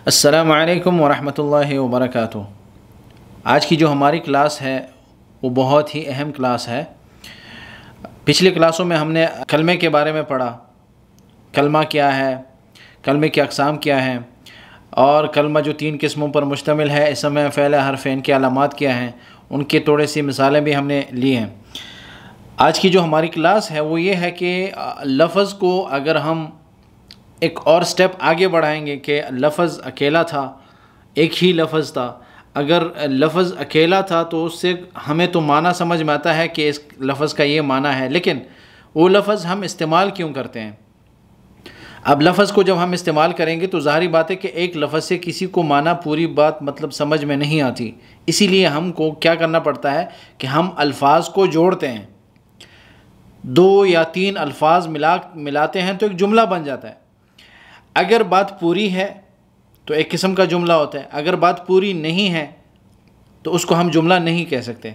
अस्सलामु अलैकुम वरहमतुल्लाहि वबरकातुहू। आज की जो हमारी क्लास है वो बहुत ही अहम क्लास है। पिछली क्लासों में हमने कलमे के बारे में पढ़ा, कलमा क्या है, कलमे की अक़साम क्या हैं, और कलमा जो 3 किस्मों पर मुश्तमिल है, इसम, फ़ेल, हरफ़ैन की अलामात क्या हैं, उनकी थोड़ी सी मिसालें भी हमने ली हैं। आज की जो हमारी क्लास है वो ये है कि लफ़्ज़ को अगर हम एक और स्टेप आगे बढ़ाएंगे कि लफ़्ज़ अकेला था, एक ही लफ़्ज़ था। अगर लफ़्ज़ अकेला था तो उससे हमें तो माना समझ में आता है कि इस लफ़्ज़ का ये माना है, लेकिन वो लफ़्ज़ हम इस्तेमाल क्यों करते हैं। अब लफ़्ज़ को जब हम इस्तेमाल करेंगे तो ज़ाहिर बात है कि एक लफ़्ज़ से किसी को माना पूरी बात मतलब समझ में नहीं आती। इसीलिए हमको क्या करना पड़ता है कि हम अल्फाज को जोड़ते हैं। 2 या 3 अल्फाज मिलाते हैं तो एक जुमला बन जाता है। अगर बात पूरी है तो एक किस्म का जुमला होता है, अगर बात पूरी नहीं है तो उसको हम जुमला नहीं कह सकते।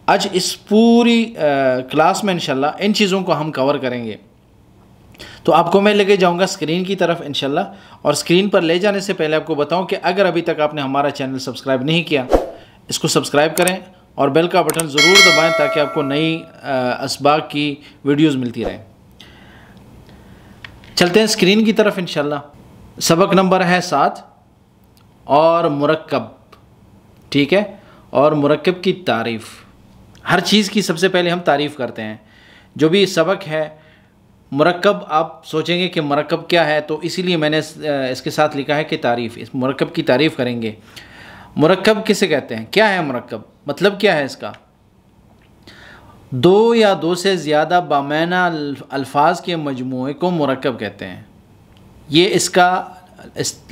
आज इस पूरी क्लास में इंशाल्लाह इन चीज़ों को हम कवर करेंगे। तो आपको मैं लेके जाऊंगा स्क्रीन की तरफ इंशाल्लाह, और स्क्रीन पर ले जाने से पहले आपको बताऊं कि अगर अभी तक आपने हमारा चैनल सब्सक्राइब नहीं किया, इसको सब्सक्राइब करें और बेल का बटन ज़रूर दबाएं ताकि आपको नई असबाक की वीडियोज़ मिलती रहें। चलते हैं स्क्रीन की तरफ इंशाल्लाह। सबक नंबर है 7 और मुरक्कब, ठीक है। और मुरक्कब की तारीफ़, हर चीज़ की सबसे पहले हम तारीफ़ करते हैं। जो भी सबक है मुरक्कब, आप सोचेंगे कि मुरक्कब क्या है, तो इसीलिए मैंने इसके साथ लिखा है कि तारीफ़, इस मुरक्कब की तारीफ़ करेंगे। मुरक्कब किसे कहते हैं, क्या है मुरक्कब, मतलब क्या है इसका। 2 या 2 से ज़्यादा बामाना अल्फाज के मजमूए को मुरक्कब कहते हैं। ये इसका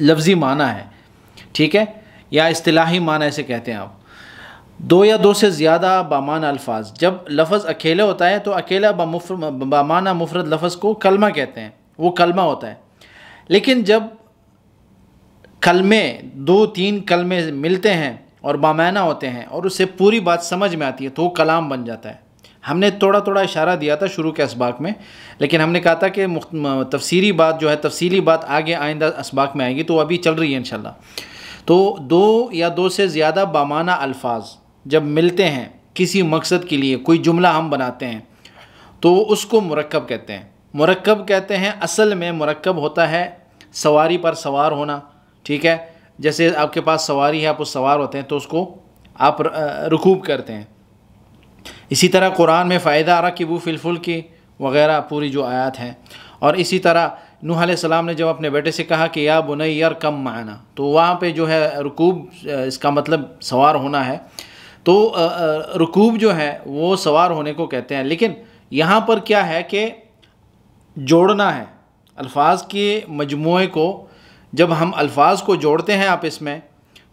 लफ्ज़ी माना है, ठीक है, या इस्तिलाही माना ऐसे कहते हैं आप। 2 या 2 से ज़्यादा बामाना अल्फाज, जब लफ्ज़ अकेले होता है तो अकेला बामाना मुफरद लफ्ज़ को कलमा कहते हैं, वो कलमा होता है। लेकिन जब कलमे 2-3 कलमे मिलते हैं और बामाना होते हैं और उससे पूरी बात समझ में आती है तो वो कलाम बन जाता है। हमने थोड़ा थोड़ा इशारा दिया था शुरू के असबाक में, लेकिन हमने कहा था कि तफसीरी बात जो है, तफसीली बात आगे आइंदा असबाक में आएगी, तो अभी चल रही है इंशाल्लाह। तो 2 या 2 से ज़्यादा बामाना अल्फाज जब मिलते हैं किसी मकसद के लिए, कोई जुमला हम बनाते हैं, तो उसको मुरक्कब कहते हैं। मुरक्कब कहते हैं, असल में मुरक्कब होता है सवारी पर सवार होना, ठीक है। जैसे आपके पास सवारी है, आप उस सवार होते हैं तो उसको आप रुकूब करते हैं। इसी तरह कुरान में फ़ायदा रकिबू फिल फुल्की वग़ैरह पूरी जो आयत हैं। और इसी तरह नूह अलैहिस्सलाम ने जब अपने बेटे से कहा कि या बुनैया यरकम माना, तो वहाँ पे जो है रुकूब, इसका मतलब सवार होना है। तो रुकूब जो है वो सवार होने को कहते हैं। लेकिन यहाँ पर क्या है कि जोड़ना है अल्फाज के मजमूए को। जब हम अल्फाज को जोड़ते हैं आपस में,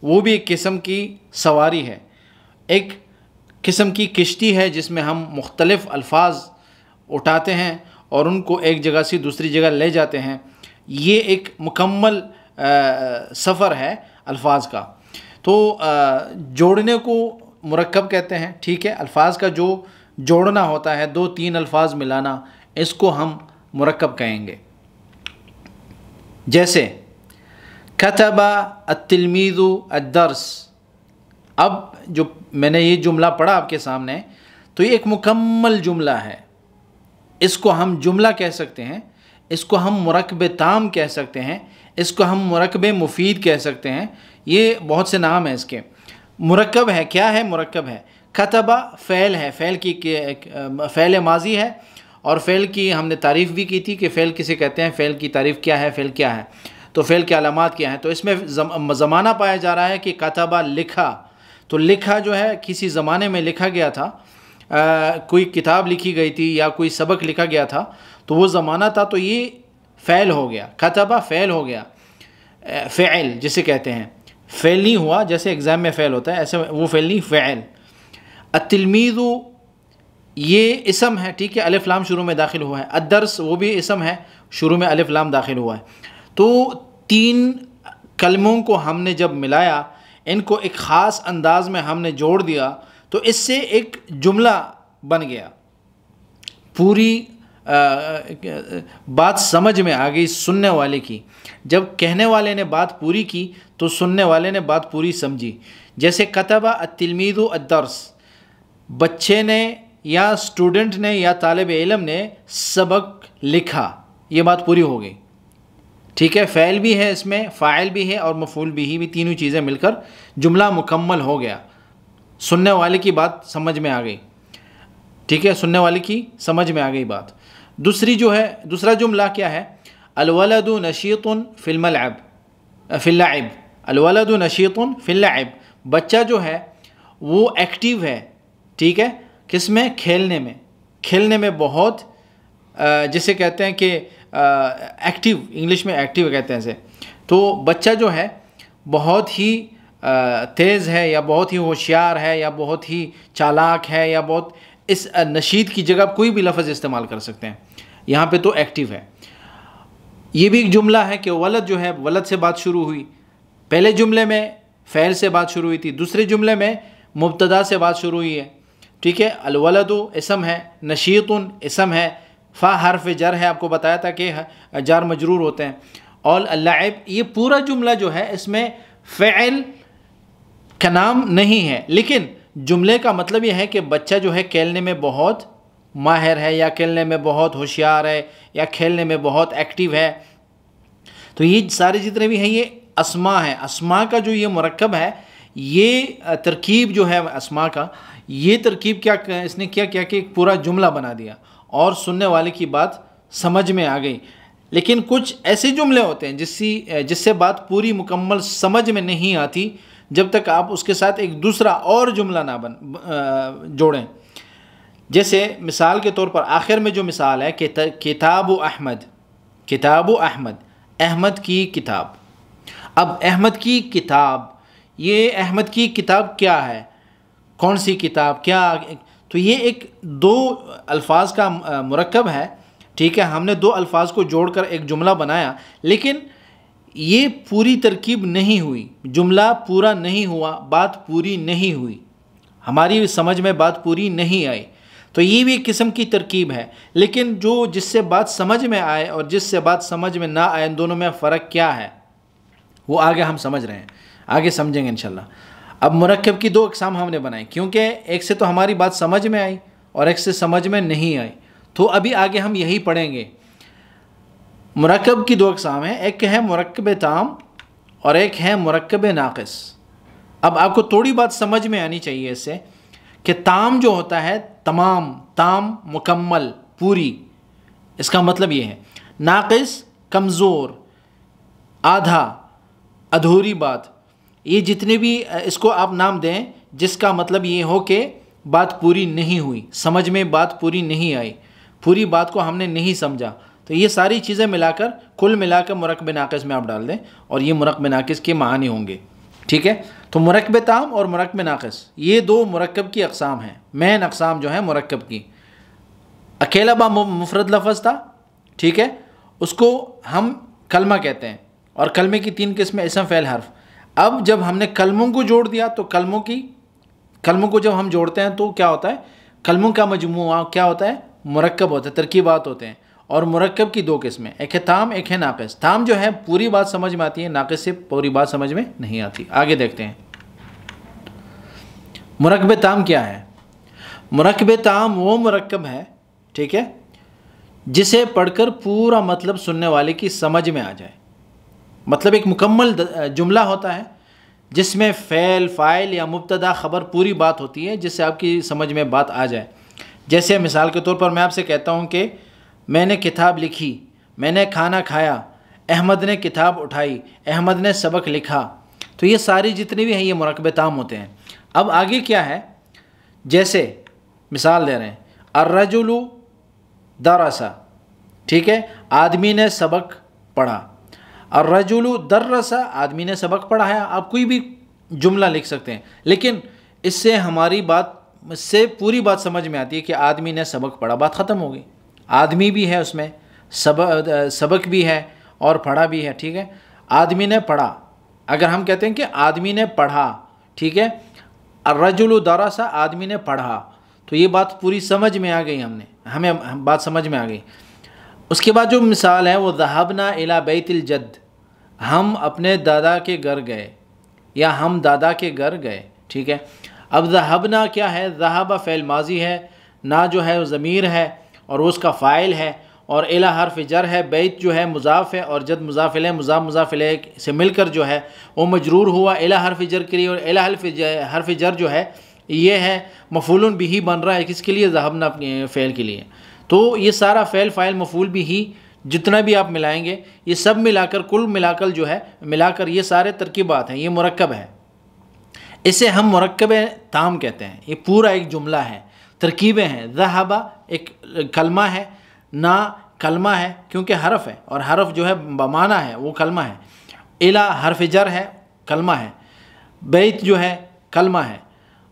वो भी एक किस्म की सवारी है, एक किस्म की किश्ती है जिसमें हम मुख्तलिफ़ अल्फाज उठाते हैं और उनको एक जगह से दूसरी जगह ले जाते हैं। ये एक मुकम्मल सफ़र है अल्फाज का। तो जोड़ने को मुरक्कब कहते हैं, ठीक है। अल्फाज का जो जोड़ना होता है, 2-3 अल्फाज मिलाना, इसको हम मुरक्कब कहेंगे। जैसे कतबा अत्तिलमीज़ु अद्दर्स। अब जो मैंने ये जुमला पढ़ा आपके सामने, तो ये एक मुकम्मल जुमला है। इसको हम जुमला कह सकते हैं, इसको हम मुरक्कब ताम कह सकते हैं, इसको हम मुरक्कब मुफीद कह सकते हैं। ये बहुत से नाम हैं इसके। मुरक्कब है, क्या है मुरक्कब है। कतबा फ़ेल है, फ़ेल की फ़ेल माजी है, और फ़ेल की हमने तारीफ़ भी की थी कि फ़ेल किसे कहते हैं, फ़ेल की तारीफ़ क्या है, फ़ेल क्या है, तो फ़ेल के अलामात क्या हैं। तो इसमें ज़माना पाया जा रहा है कि कतबा लिखा, तो लिखा जो है किसी ज़माने में लिखा गया था, कोई किताब लिखी गई थी या कोई सबक लिखा गया था, तो वो ज़माना था, तो ये फ़ेल हो गया, कतबा फ़ेल हो गया। फ़ेल जिसे कहते हैं, फ़ेल नहीं हुआ, जैसे एग्ज़ाम में फ़ेल होता है ऐसे वो फ़ेल नहीं, फ़ेल। अत्तिलमीज़ु ये इसम है, ठीक है, अलिफ लाम शुरू में दाखिल हुआ है। अद्दर्स वो भी इसम है, शुरू में अलिफ लाम दाखिल हुआ है। तो 3 कलमों को हमने जब मिलाया, इनको एक ख़ास अंदाज में हमने जोड़ दिया, तो इससे एक जुमला बन गया। पूरी बात समझ में आ गई सुनने वाले की। जब कहने वाले ने बात पूरी की तो सुनने वाले ने बात पूरी समझी। जैसे कतबा अत्तिलमीदु अद्दर्स, बच्चे ने या स्टूडेंट ने या तालिब इल्म ने सबक लिखा, ये बात पूरी हो गई। ठीक है, फ़ैल भी है इसमें, फ़ाइल भी है और मफ़ूल भी तीनों चीज़ें मिलकर जुमला मुकम्मल हो गया। सुनने वाले की बात समझ में आ गई। ठीक है, सुनने वाले की समझ में आ गई बात। दूसरी जो है, दूसरा जुमला क्या है, अलवलदु नशीतुन फिल मलअब फिल लअब। अलवलदु नशीतुन फिल लअब, बच्चा जो है वो एक्टिव है। ठीक है, किस में? खेलने में। खेलने में बहुत, जिसे कहते हैं कि एक्टिव, इंग्लिश में एक्टिव कहते हैं इसे। तो बच्चा जो है बहुत ही तेज़ है या बहुत ही होशियार है या बहुत ही चालाक है या बहुत, इस नशीद की जगह कोई भी लफ्ज़ इस्तेमाल कर सकते हैं। यहाँ पे तो एक्टिव है। ये भी एक जुमला है कि वलद जो है, वलद से बात शुरू हुई। पहले जुमले में फ़ैल से बात शुरू हुई थी, दूसरे जुमले में मुब्तदा से बात शुरू हुई है। ठीक है, अलवलदु इसम है, नशीतुन इसम है, फ़ा हर्फ जर है, आपको बताया था कि जार मजरूर होते हैं। और अल्लाइब, ये पूरा जुमला जो है इसमें फ़ैल का नाम नहीं है, लेकिन जुमले का मतलब यह है कि बच्चा जो है खेलने में बहुत माहिर है या खेलने में बहुत होशियार है या खेलने में बहुत एक्टिव है। तो ये सारे जितने भी हैं ये अस्मा है। अस्मा का जो ये मुरक्कब है, ये तरकीब जो है अस्मा का, ये तरकीब क्या इसने क्या किया कि एक पूरा जुमला बना दिया और सुनने वाले की बात समझ में आ गई। लेकिन कुछ ऐसे जुमले होते हैं जिससे बात पूरी मुकम्मल समझ में नहीं आती जब तक आप उसके साथ एक दूसरा और जुमला ना जोड़ें। जैसे मिसाल के तौर पर आखिर में जो मिसाल है, किताबु अहमद, किताबु अहमद, अहमद की किताब। अब अहमद की किताब, ये अहमद की किताब क्या है, कौन सी किताब, क्या? तो ये एक दो अल्फाज का मुरक्कब है। ठीक है, हमने दो अल्फाज को जोड़कर एक जुमला बनाया, लेकिन ये पूरी तरकीब नहीं हुई, जुमला पूरा नहीं हुआ, बात पूरी नहीं हुई, हमारी समझ में बात पूरी नहीं आई। तो ये भी एक किस्म की तरकीब है। लेकिन जो जिससे बात समझ में आए और जिससे बात समझ में ना आए, दोनों में फ़र्क क्या है वो आगे हम समझ रहे हैं, आगे समझेंगे इंशाल्लाह। अब मुरक्कब की दो अक़साम हमने बनाई, क्योंकि एक से तो हमारी बात समझ में आई और एक से समझ में नहीं आई। तो अभी आगे हम यही पढ़ेंगे। मुरक्कब की दो अक़साम हैं, एक है मुरक्कब ताम और एक है मुरक्कब नाक़िस। अब आपको थोड़ी बात समझ में आनी चाहिए इससे कि ताम जो होता है तमाम, ताम मुकम्मल, पूरी, इसका मतलब ये है। नाक़िस कमज़ोर, आधा, अधूरी बात। ये जितने भी इसको आप नाम दें जिसका मतलब ये हो कि बात पूरी नहीं हुई, समझ में बात पूरी नहीं आई, पूरी बात को हमने नहीं समझा। तो ये सारी चीज़ें मिलाकर, कुल मिलाकर मुरक्कब नाक़िस में आप डाल दें और ये मुरक्कब नाक़िस के मानी होंगे। ठीक है, तो मुरक्कब ताम और मुरक्कब नाक़िस ये दो मुरक्कब की अक़साम हैं, मेन अक़साम जो है मुरक्कब की। अकेला बा मुफ़रद लफ्ज़ था, ठीक है, उसको हम कलमा कहते हैं और कलमे की तीन किस्में, इसम फ़ेल हर्फ। अब जब हमने कलमों को जोड़ दिया तो कलमों को जब हम जोड़ते हैं तो क्या होता है, कलमों का मजमूआ क्या होता है, मुरक्कब होता है, तरकीबात होते हैं। और मुरक्कब की दो किस्में, एक है ताम, एक है नाक़िस। ताम जो है पूरी बात समझ में आती है, नाक़िस से पूरी बात समझ में नहीं आती। आगे देखते हैं मुरक्कब ताम क्या है। मुरक्कब ताम वो मुरक्कब है, ठीक है, जिसे पढ़कर पूरा मतलब सुनने वाले की समझ में आ जाए। मतलब एक मुकम्मल जुमला होता है जिसमें फ़ेल, फ़ाइल या मुब्तदा ख़बर पूरी बात होती है, जिससे आपकी समझ में बात आ जाए। जैसे मिसाल के तौर पर मैं आपसे कहता हूँ कि मैंने किताब लिखी, मैंने खाना खाया, अहमद ने किताब उठाई, अहमद ने सबक लिखा। तो ये सारी जितने भी हैं ये मुरक्कब ताम होते हैं। अब आगे क्या है, जैसे मिसाल दे रहे हैं, अर्रजुलु दरसा, ठीक है, आदमी ने सबक पढ़ा। अर्रजुलु दर्रसा, आदमी ने सबक पढ़ाया। आप कोई भी जुमला लिख सकते हैं, लेकिन इससे हमारी बात से पूरी बात समझ में आती है कि आदमी ने सबक पढ़ा, बात ख़त्म हो गई। आदमी भी है उसमें, सबक भी है और पढ़ा भी है, ठीक है। आदमी ने पढ़ा, अगर हम कहते हैं कि आदमी ने पढ़ा, ठीक है, अर्रजुलु दरसा, आदमी ने पढ़ा, तो ये बात पूरी समझ में आ गई, हमें बात समझ में आ गई। उसके बाद जो मिसाल है वो ज़हबना इला बैतिल जद्द, हम अपने दादा के घर गए या हम दादा के घर गए, ठीक है। अब ज़हबना क्या है, ज़हबा फ़ेल माजी है, ना जो है वो ज़मीर है और उसका फ़ाइल है, और इला हर्फ जर है, बैत जो है मुज़ाफ़ है और जद मुज़ाफ़ इलैह, मुज़ाफ़ इलैह से मिलकर जो है वो मजरूर हुआ इला हर्फ जर के लिए, और इला हर्फ जर जो है ये है मफ़ूलन बिही बन रहा है किसके लिए, ज़हबना अपने फ़ेल के लिए। तो ये सारा फ़ेल फ़ाइल मफ़ूल बिही जितना भी आप मिलाएंगे ये सब मिलाकर कुल मिलाकर जो है मिलाकर ये सारे तरकीबात हैं, ये मुरक्कब है, इसे हम मुरक्कब ताम कहते हैं। ये पूरा एक जुमला है, तरकीबें हैं। ज़हबा एक कलमा है, ना कलमा है क्योंकि हरफ है और हरफ जो है बमाना है वो कलमा है, इला हरफ जर है कलमा है, बैत जो है कलमा है,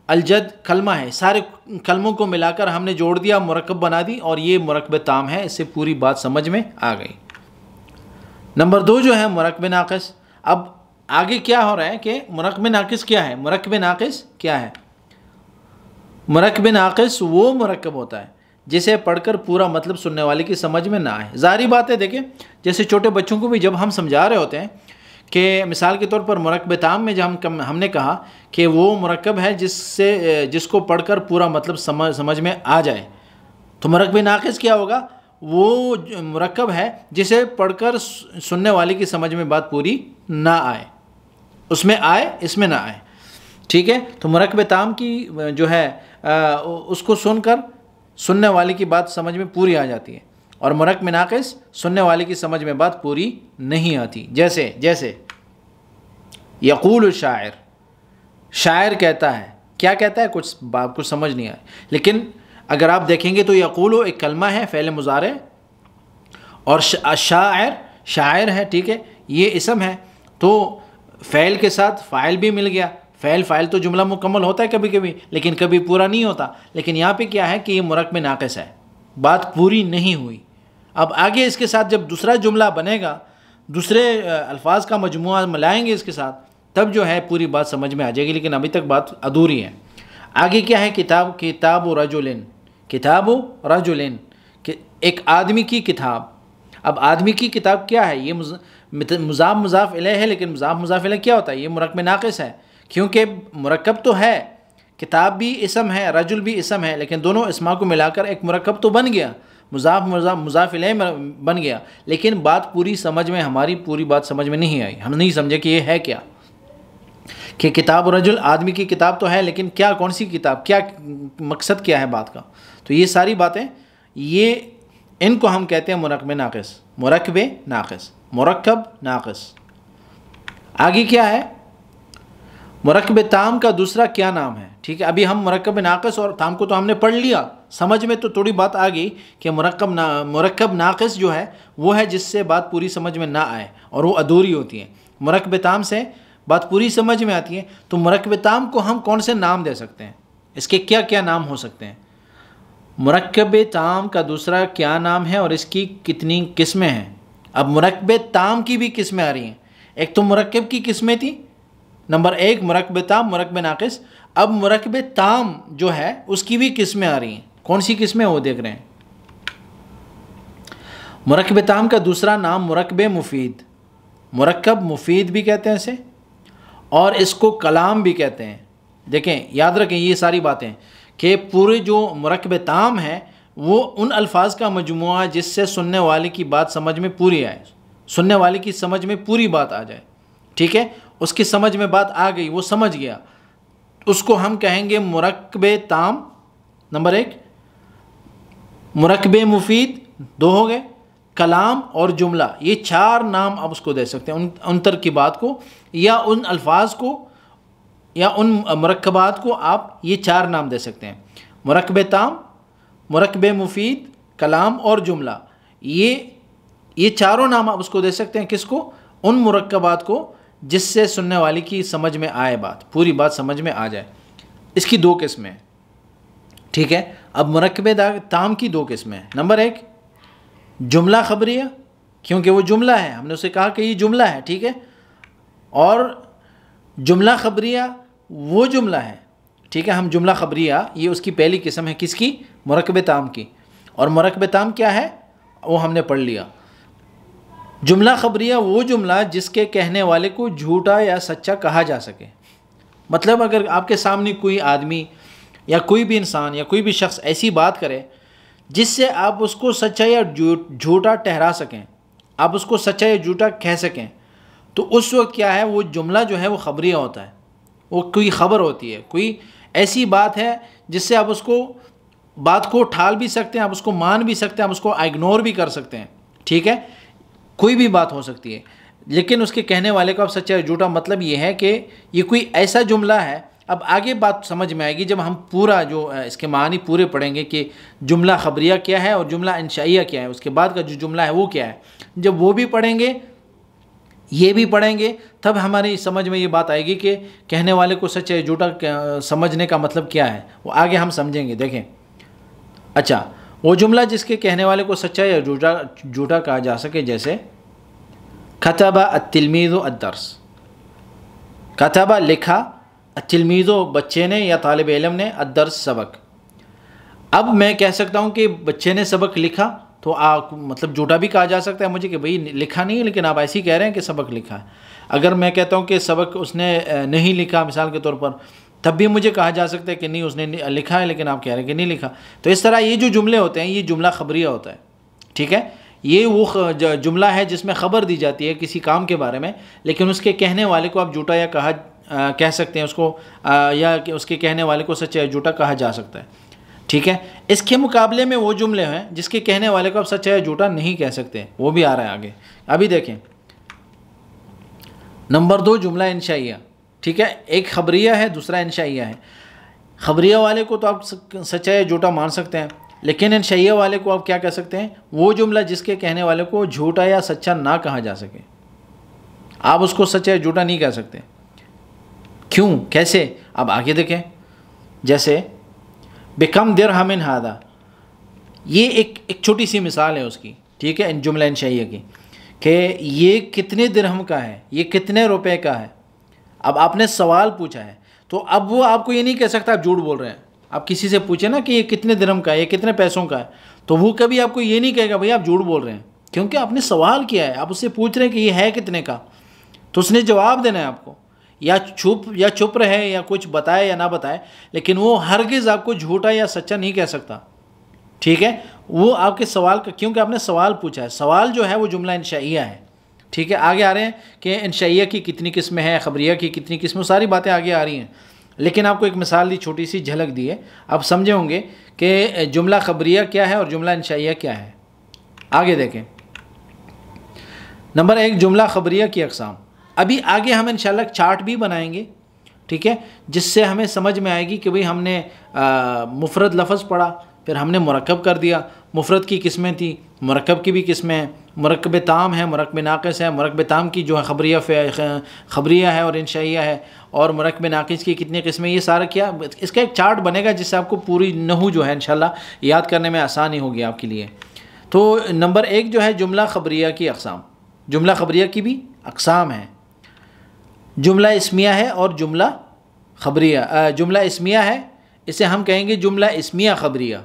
अलजद कलमा है, सारे कलमों को मिलाकर हमने जोड़ दिया, मुरक्कब बना दी और ये मुरक्कब ताम है। इससे पूरी बात समझ में आ गई। नंबर 2 जो है मुरक्कब नाक़िस। अब आगे क्या हो रहा है कि मुरक्कब नाक़िस क्या है, मुरक्कब नाक़िस क्या है। मुरक्कब नाक़िस वो मुरक्कब होता है जिसे पढ़कर पूरा मतलब सुनने वाले की समझ में ना आए। ज़ाहिर बात है, देखिए जैसे छोटे बच्चों को भी जब हम समझा रहे होते हैं कि मिसाल के तौर पर मुरक्कब ताम में जब हमने कहा कि वो मुरक्कब है जिसको पढ़कर पूरा मतलब समझ में आ जाए, तो मुरक्कब नाक़िस क्या होगा, वो मुरक्कब है जिसे पढ़कर सुनने वाले की समझ में बात पूरी ना आए, उसमें आए इसमें ना आए, ठीक है। तो मुरक्कब ताम की जो है उसको सुनकर सुनने वाले की बात समझ में पूरी आ जाती है, और मुरक्कब नाक़िस सुनने वाले की समझ में बात पूरी नहीं आती। जैसे यक़ूल शायर, शायर कहता है, क्या कहता है, कुछ समझ नहीं आए। लेकिन अगर आप देखेंगे तो यक़ूल एक कलमा है फ़ेल मुज़ारे, और शायर है, ठीक है, ये इसम है, तो फ़ेल के साथ फ़ाइल भी मिल गया। फ़ेल फ़ाइल तो जुमला मुकम्मल होता है कभी कभी, लेकिन कभी पूरा नहीं होता। लेकिन यहाँ पे क्या है कि ये मुरक्कब नाक़िस है, बात पूरी नहीं हुई। अब आगे इसके साथ जब दूसरा जुमला बनेगा, दूसरे अल्फाज का मजमुआ मिलाएंगे इसके साथ, तब जो है पूरी बात समझ में आ जाएगी, लेकिन अभी तक बात अधूरी है। आगे क्या है, किताब रजुलिन, एक आदमी की किताब। अब आदमी की किताब क्या है, ये मुज़ाफ़ इलैह है, लेकिन मुज़ाफ़ इलैह क्या होता है, ये मुरक्कब नाक़िस है क्योंकि मुरक्कब तो है, किताब भी इसम है, रजुल भी इसम है, लेकिन दोनों इसमा को मिलाकर एक मुरक्कब तो बन गया, मुज़ाफ़ इलैह बन गया। लेकिन बात पूरी समझ में, हमारी पूरी बात समझ में नहीं आई, हम नहीं समझे कि ये है क्या, कि किताब रजुल आदमी की किताब तो है, लेकिन क्या, कौन सी किताब, क्या मकसद क्या है बात का। तो ये सारी बातें, ये इनको हम कहते हैं मुरक्कब नाक़िस। आगे क्या है, मुरक्कब ताम का दूसरा क्या नाम है, ठीक है। अभी हम मुरक्कब नाक़िस और ताम को तो हमने पढ़ लिया, समझ में तो थोड़ी बात आ गई कि मुरक्कब नाक़िस जो है वो है जिससे बात पूरी समझ में ना आए और वो अधूरी होती है। मुरक्कब ताम से बात पूरी समझ में आती है। तो मुरक्कब ताम को हम कौन से नाम दे सकते हैं, इसके क्या क्या नाम हो सकते हैं। मुरक्कब ताम का दूसरा क्या नाम है और इसकी कितनी किस्में हैं। अब मुरक्कब ताम की भी किस्में आ रही हैं। एक तो मुरक्कब की किस्में थी, नंबर 1 मुरक्कब ताम, मुरक्कब नाक़िस। अब मुरक्कब ताम जो है उसकी भी किस्में आ रही हैं। कौन सी किस्में वो देख रहे हैं। मुरक्कब ताम का दूसरा नाम मुरक्कब मुफीद, मुरक्कब मुफीद भी कहते हैं इसे, और इसको कलाम भी कहते हैं। देखें, याद रखें ये सारी बातें कि पूरे जो मुरक्कब ताम है वो उन अल्फाज का मजमुआ जिससे सुनने वाले की बात समझ में पूरी आए, सुनने वाले की समझ में पूरी बात आ जाए, ठीक है। उसकी समझ में बात आ गई, वो समझ गया, उसको हम कहेंगे मुरक्कब ताम नंबर 1। मुरक्कब मुफीद 2 हो गए, कलाम और जुमला, ये 4 नाम आप उसको दे सकते हैं उन तरकीबात को, या उन अल्फाज को, या उन मुरक्कबात को आप ये 4 नाम दे सकते हैं। मुरक्कब ताम, मुरक्कब मुफीद, कलाम और जुमला, ये चारों नाम आप उसको दे सकते हैं। किसको, उन मुरक्कबात को जिससे सुनने वाले की समझ में आए, बात पूरी बात समझ में आ जाए। इसकी 2 किस्में, ठीक है। अब मुरक्कब ताम की 2 किस्में। नंबर 1 जुमला खबरिया, क्योंकि वो जुमला है, हमने उसे कहा कि ये जुमला है, ठीक है। और जुमला खबरिया वो जुमला है ठीक है। हम जुमला खबरिया ये उसकी पहली किस्म है, किसकी? मुरक्कब ताम की। और मुरक्कब ताम क्या है वो हमने पढ़ लिया। जुमला खबरिया वो जुमला जिसके कहने वाले को झूठा या सच्चा कहा जा सके। मतलब अगर आपके सामने कोई आदमी या कोई भी इंसान या कोई भी शख्स ऐसी बात करे जिससे आप उसको सच्चा या झूठा ठहरा सकें, आप उसको सच्चा या झूठा कह सकें, तो उस वक्त क्या है, वो जुमला जो है वो खबरिया होता है। वो कोई ख़बर होती है, कोई ऐसी बात है जिससे आप उसको बात को ठाल भी सकते हैं, आप उसको मान भी सकते हैं, आप उसको इग्नोर भी कर सकते हैं, ठीक है। कोई भी बात हो सकती है, लेकिन उसके कहने वाले को आप सच्चा या झूठा, मतलब ये है कि ये कोई ऐसा जुमला है। अब आगे बात समझ में आएगी जब हम पूरा जो इसके मानी पूरे पढ़ेंगे कि जुमला खबरिया क्या है और जुमला इंशाइया क्या है, उसके बाद का जो जुमला है वो क्या है। जब वो भी पढ़ेंगे, ये भी पढ़ेंगे, तब हमारी समझ में ये बात आएगी कि कहने वाले को सच्चा या झूठा समझने का मतलब क्या है, वो आगे हम समझेंगे। देखें, अच्छा, वो जुमला जिसके कहने वाले को सच्चा या झूठा कहा जा सके, जैसे कतबा अत्तिलमीज़ु अद्दर्स। कतबा लिखा, अत्तिलमीज़ु बच्चे ने या तालिब इल्म ने, अद्दर्स सबक। अब मैं कह सकता हूँ कि बच्चे ने सबक लिखा, तो मतलब झूठा भी कहा जा सकता है मुझे कि भाई लिखा नहीं है, लेकिन आप ऐसे ही कह रहे हैं कि सबक लिखा है। अगर मैं कहता हूँ कि सबक उसने नहीं लिखा मिसाल के तौर पर, तब भी मुझे कहा जा सकता है कि नहीं उसने लिखा है, लेकिन आप कह रहे हैं कि नहीं लिखा। तो इस तरह ये जो जुमले होते हैं ये जुमला खबरिया होता है, ठीक है। ये वो जुमला है जिसमें ख़बर दी जाती है किसी काम के बारे में, लेकिन उसके कहने वाले को आप झूठा या कह सकते हैं उसको, या कि उसके कहने वाले को सच्चा या झूठा कहा जा सकता है, ठीक है। इसके मुकाबले में वो जुमले हैं जिसके कहने वाले को आप सच्चा या झूठा नहीं कह सकते, वो भी आ रहा है आगे। अभी देखें, नंबर 2 जुमला इंशाइया, ठीक है। एक खबरिया है, दूसरा इंशाइया है। खबरिया वाले को तो आप सच्चा या झूठा मान सकते हैं, लेकिन इंशाइया वाले को आप क्या कह सकते हैं? वो जुमला जिसके कहने वाले को झूठा या सच्चा ना कहा जा सके, आप उसको सच्चा या झूठा नहीं कह सकते। क्यों, कैसे? अब आगे देखें, जैसे बिकम दिरहमिन हादा, ये एक छोटी सी मिसाल है उसकी, ठीक है, जुमला इंशाइया की, कि ये कितने दिरहम का है, ये कितने रुपए का है। अब आपने सवाल पूछा है, तो अब वो आपको ये नहीं कह सकता आप झूठ बोल रहे हैं। आप किसी से पूछे ना कि ये कितने दिरहम का है, ये कितने पैसों का है, तो वो कभी आपको ये नहीं कहेगा भाई आप झूठ बोल रहे हैं, क्योंकि आपने सवाल किया है, आप उससे पूछ रहे हैं कि ये है कितने का, तो उसने जवाब देना है आपको। या चुप रहे या कुछ बताए या ना बताए, लेकिन वो हरगिज़ आपको झूठा या सच्चा नहीं कह सकता, ठीक है। वो आपके सवाल का, क्योंकि आपने सवाल पूछा है, सवाल जो है वो जुमला इंशाइया है, ठीक है। आगे आ रहे हैं कि इंशाइया की कितनी किस्में हैं, खबरिया की कितनी किस्में, सारी बातें आगे आ रही हैं, लेकिन आपको एक मिसाल दी, छोटी सी झलक दी है, आप समझे होंगे कि जुमला खबरिया क्या है और जुमला इंशाइया क्या है। आगे देखें, नंबर 1 जुमला खबरिया की अक़साम। अभी आगे हम इंशाल्लाह चार्ट भी बनाएंगे, ठीक है, जिससे हमें समझ में आएगी कि भाई हमने मुफरद लफ्ज़ पढ़ा, फिर हमने मुरक्कब कर दिया, मुफरद की किस्में थी, मुरक्कब की भी किस्में हैं, मुरक्कब ताम है, मुरक्कब नाक़िस है। मुरक्कब ताम की जो है खबरिया है और इंशाइया है, और मुरक्कब नाक़िस की कितनी किस्में, ये सारा क्या, इसका एक चार्ट बनेगा जिससे आपको पूरी नहू जो है इंशाल्लाह याद करने में आसानी होगी आपके लिए। तो नंबर 1 जो है जुमला खबरिया की अक़साम, जुमला खबरिया की भी अक़साम है। जुमला इस्मिया है और जुमला खबरिया, जुमला इस्मिया है, इसे हम कहेंगे जुमला इस्मिया खबरिया,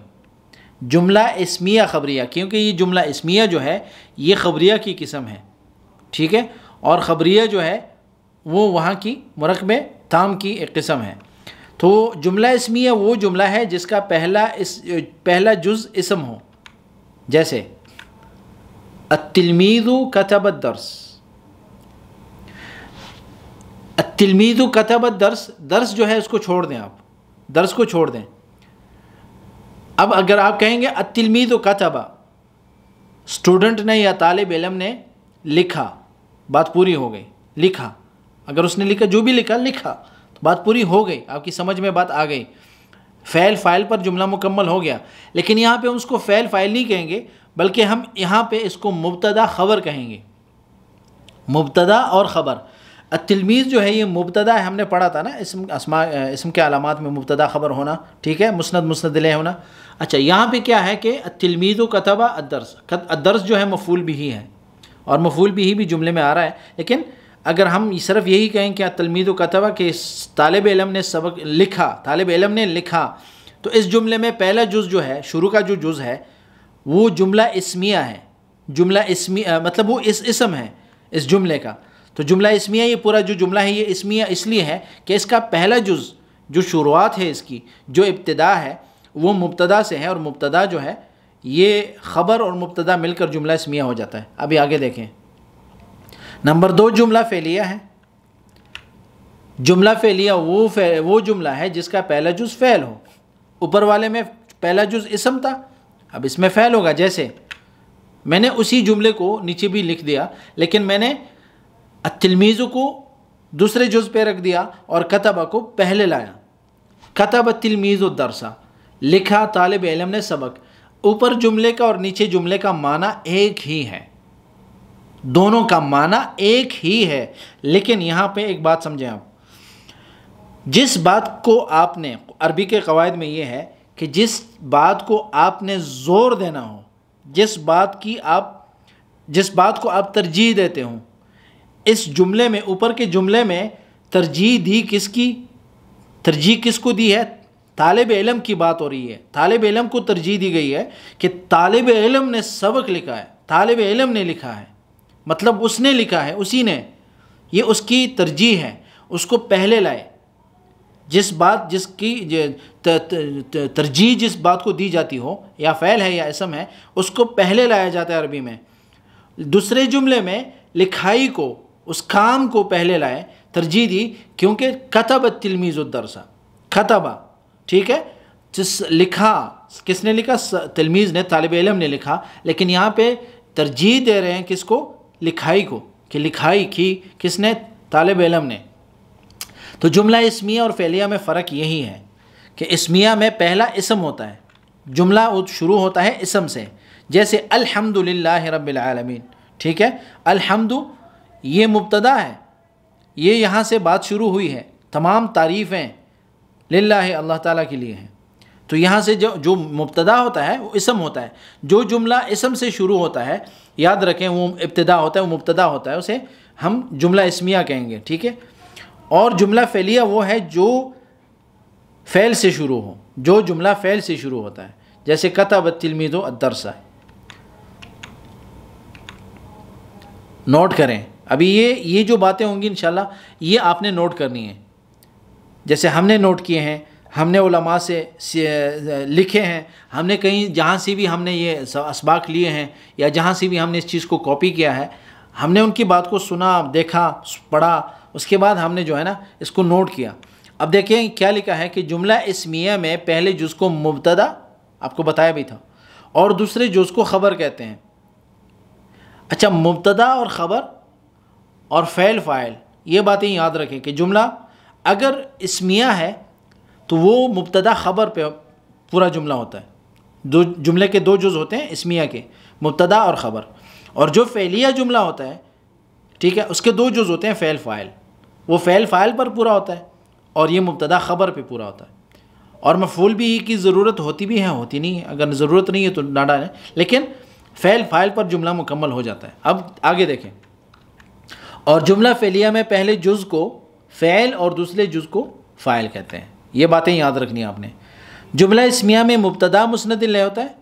जुमला इस्मिया खबरिया, क्योंकि ये जुमला इस्मिया जो है ये खबरिया की किस्म है, ठीक है, और खबरिया जो है वो वहाँ की मुरक्कब ताम की एक किस्म है। तो जुमला इस्मिया वो जुमला है जिसका पहला जुज़ इस्म हो, जैसे अत्तिलमीज़ु कतब अद्दर्स, अत्तिलमीज़ु कतब अद्दर्स, दर्स जो है उसको छोड़ दें, आप दर्स को छोड़ दें। अब अगर आप कहेंगे अत्तिलमीज़ु कतबा, स्टूडेंट ने या तालिब इल्म ने लिखा, बात पूरी हो गई, लिखा, अगर उसने लिखा, जो भी लिखा लिखा, तो बात पूरी हो गई, आपकी समझ में बात आ गई, फ़ैल फ़ाइल पर जुमला मुकम्मल हो गया। लेकिन यहाँ पे हम उसको फ़ैल फ़ाइल नहीं कहेंगे, बल्कि हम यहाँ पे इसको मुब्तदा ख़बर कहेंगे, मुब्तदा और ख़बर। अत्तिलमीज़ जो है ये मुब्तदा है, हमने पढ़ा था ना, इसम के अलामात में मुब्तदा ख़बर होना, ठीक है, मुस्नद मुस्नद इलैह होना। अच्छा, यहाँ पे क्या है कि अत्तिलमीज़ु कतबा अद्दर्स, अद्दर्स जो है मफ़ूल बिही है, और मफ़ूल बिही भी जुमले में आ रहा है, लेकिन अगर हम सिर्फ यही कहें कि तलमीद कतबा कि तालिब इल्म ने सबक लिखा, तालिब इल्म ने लिखा, तो इस जुमले में पहला जुज़ जो है, शुरू का जो जुज़ है वो जुमला इस्मिया है। जुमला इस्मिया मतलब वो इसम है इस जुमले का। तो जुमला इस्मिया, ये पूरा जो जुमला है ये इस्मिया इसलिए है कि इसका पहला जुज़ जो शुरुआत है, इसकी जो इब्तिदा है वो मुब्तदा से है, और मुब्तदा जो है ये ख़बर और मुब्तदा मिलकर जुमला इस्मिया हो जाता है। अभी आगे देखें। नंबर 2 जुमला फ़ेलिया है। जुमला फ़ेलिया वो जुमला है जिसका पहला जुज़ फ़ेल हो। ऊपर वाले में पहला जुज़ इसम था, अब इसमें फ़ेल होगा। जैसे मैंने उसी जुमले को नीचे भी लिख दिया, लेकिन मैंने अत्तिलमीज़ु को दूसरे जुज़ पे रख दिया और कतबा को पहले लाया। कतब अत्तिलमीज़ु दरसा, लिखा तालिब इल्म ने सबक। ऊपर जुमले का और नीचे जुमले का माना एक ही है, दोनों का माना एक ही है। लेकिन यहाँ पे एक बात समझें आप, जिस बात को आपने, अरबी के क़वायद में ये है कि जिस बात को आपने ज़ोर देना हो, जिस बात को आप तरजीह देते हो, इस जुमले में, ऊपर के जुमले में तरजीह किसको दी है? तालिब इल्म की बात हो रही है। तालिब इल्म को तरजीह दी गई है कि तालिब इल्म ने सबक लिखा है, तालिब इल्म ने लिखा है, मतलब उसने लिखा है, उसी ने, ये उसकी तरजीह है, उसको पहले लाए। जिसकी तरजीह जिस बात को दी जाती हो, या फ़ैल है या इसम है, उसको पहले लाया जाता है अरबी में। दूसरे जुमले में लिखाई को, उस काम को पहले लाए, तरजीह दी, क्योंकि कतब तिलमीज़ दरसा, कतबा, ठीक है, जिस लिखा, किसने लिखा? तिलमीज़ ने, तालिब इल्म ने लिखा। लेकिन यहाँ पे तरजीह दे रहे हैं किसको? लिखाई को, कि लिखाई की किसने? तालिब इल्म ने। तो जुमला इस्मिया और फ़ेलिया में फ़र्क यही है कि इस्मिया में पहला इसम होता है, जुमला शुरू होता है इसम से। जैसे अल्हम्दुलिल्लाहि रब्बिल आलमीन, ठीक है, अल्हम्दु ये मुब्तदा है, ये यहाँ से बात शुरू हुई है, तमाम तारीफ़ें लिल्लाहि अल्लाह ताला के लिए हैं। तो यहाँ से जो मुब्तदा होता है वो इसम होता है। जो जुमला इसम से शुरू होता है, याद रखें, वो इब्तिदा होता है, वो मुब्तदा होता है, उसे हम जुमला इस्मिया कहेंगे, ठीक है। और जुमला फ़ेलिया वो है जो फ़ेल से शुरू हो, जो जुमला फ़ेल से शुरू होता है। जैसे कतब तिलमीज़ु अद्दरसा, नोट करें। अभी ये जो बातें होंगी इंशाल्लाह ये आपने नोट करनी है। जैसे हमने नोट किए हैं, हमने उलमा से लिखे हैं, हमने कहीं जहाँ से भी हमने ये असबाक लिए हैं, या जहाँ से भी हमने इस चीज़ को कॉपी किया है, हमने उनकी बात को सुना, देखा, पढ़ा, उसके बाद हमने जो है ना इसको नोट किया। अब देखिए क्या लिखा है कि जुमला इस्मिया में पहले जुज़ को मुब्तदा, आपको बताया भी था, और दूसरे जुज़ को ख़बर कहते हैं। अच्छा, मुब्तदा और ख़बर और फ़ेल फ़ाइल, ये बातें याद रखें कि जुमला अगर इस्मिया है तो वो मुब्तदा ख़बर पे पूरा जुमला होता है। दो जुमले के दो जुज़ होते हैं इस्मिया के, मुब्तदा और ख़बर। और जो फ़ेलिया जुमला होता है, ठीक है, उसके दो जुज़ होते हैं, फ़ेल फ़ाइल। वो फ़ेल फ़ाइल पर पूरा होता है और ये मुब्तदा ख़बर पे पूरा होता है। और मफ़ूल भी की ज़रूरत होती भी है, होती नहीं है, अगर ज़रूरत नहीं है तो ना डालें, लेकिन फ़ेल फ़ाइल पर जुमला मुकम्मल हो जाता है। अब आगे देखें। और जुमला फ़ेलिया में पहले जुज़ को फ़ेल और दूसरे जुज़ को फ़ाइल कहते हैं। ये बातें याद रखनी है आपने। जुमला इस्मिया में मुब्तदा मुस्नद इलैह होता है।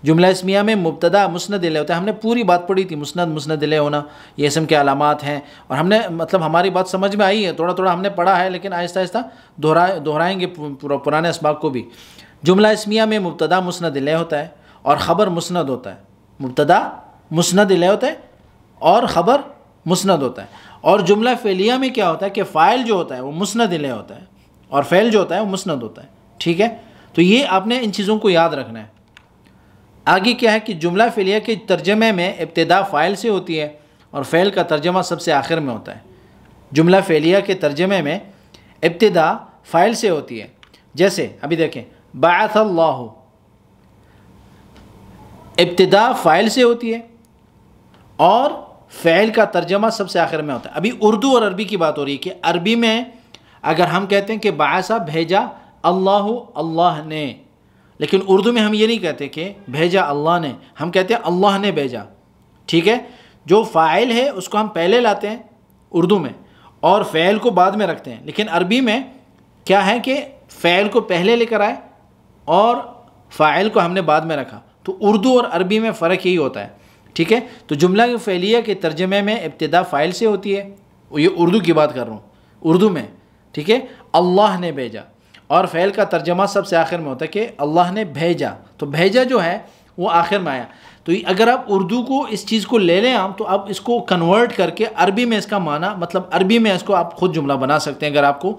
जुमला इस्मिया में मुब्तदा मुस्नद इलैह होता है। हमने पूरी बात पढ़ी थी, मुस्नद इलैह होना, ये इसम के अलामात हैं, और हमने मतलब हमारी बात समझ में आई है, थोड़ा थोड़ा हमने पढ़ा है, लेकिन आहिस्ता आहिस्ता दोहराएंगे पुराने असबाक को भी। जुमला इस्मिया में मुब्तदा मुस्नद इलैह होता है और ख़बर मुस्नद होता है। मुब्तदा मुस्नद इलैह होता है और ख़बर मुस्नद होता है। और जुमला फ़ेलिया में क्या होता है कि फ़ाइल जो होता है वो मुस्नद इलैह होता है और फ़ेल जो होता है वो मुस्नद होता है, ठीक है। तो ये आपने इन चीज़ों को याद रखना है। आगे क्या है कि जुमला फ़ेलिया के तर्जमे में इब्तिदा फ़ाइल से होती है और फ़ेल का तर्जमा सबसे आखिर में होता है। जुमला फ़ेलिया के तर्जमे में इब्तिदा फ़ाइल से होती है। जैसे अभी देखें, बअथल्लाहु, इब्तिदा फ़ाइल से होती है और फ़ेल का तर्जमा सबसे आखिर में होता है। अभी उर्दू और अरबी की बात हो रही है कि अरबी में अगर हम कहते हैं कि बासा भेजा अल्लाहु, अल्लाह ने, लेकिन उर्दू में हम ये नहीं कहते कि भेजा अल्लाह ने, हम कहते हैं अल्लाह ने भेजा, ठीक है। जो फ़ाइल है उसको हम पहले लाते हैं उर्दू में, और फ़ेल को बाद में रखते हैं। लेकिन अरबी में क्या है कि फ़ेल को पहले लेकर आए और फ़ाइल को हमने बाद में रखा। तो उर्दू और अरबी में फ़र्क यही होता है, ठीक है। तो जुमला की फ़ेलिया के तर्जमे में इब्तिदा फ़ाइल से होती है, ये उर्दू की बात कर रहा हूँ, उर्दू में, ठीक है। अल्लाह ने भेजा, और फ़ेल का तर्जमा सबसे आखिर में होता है कि अल्लाह ने भेजा, तो भेजा जो है वो आखिर में आया। तो अगर आप उर्दू को इस चीज़ को ले लें आप, तो आप इसको कन्वर्ट करके अरबी में इसका माना, मतलब अरबी में इसको आप ख़ुद जुमला बना सकते हैं। अगर आपको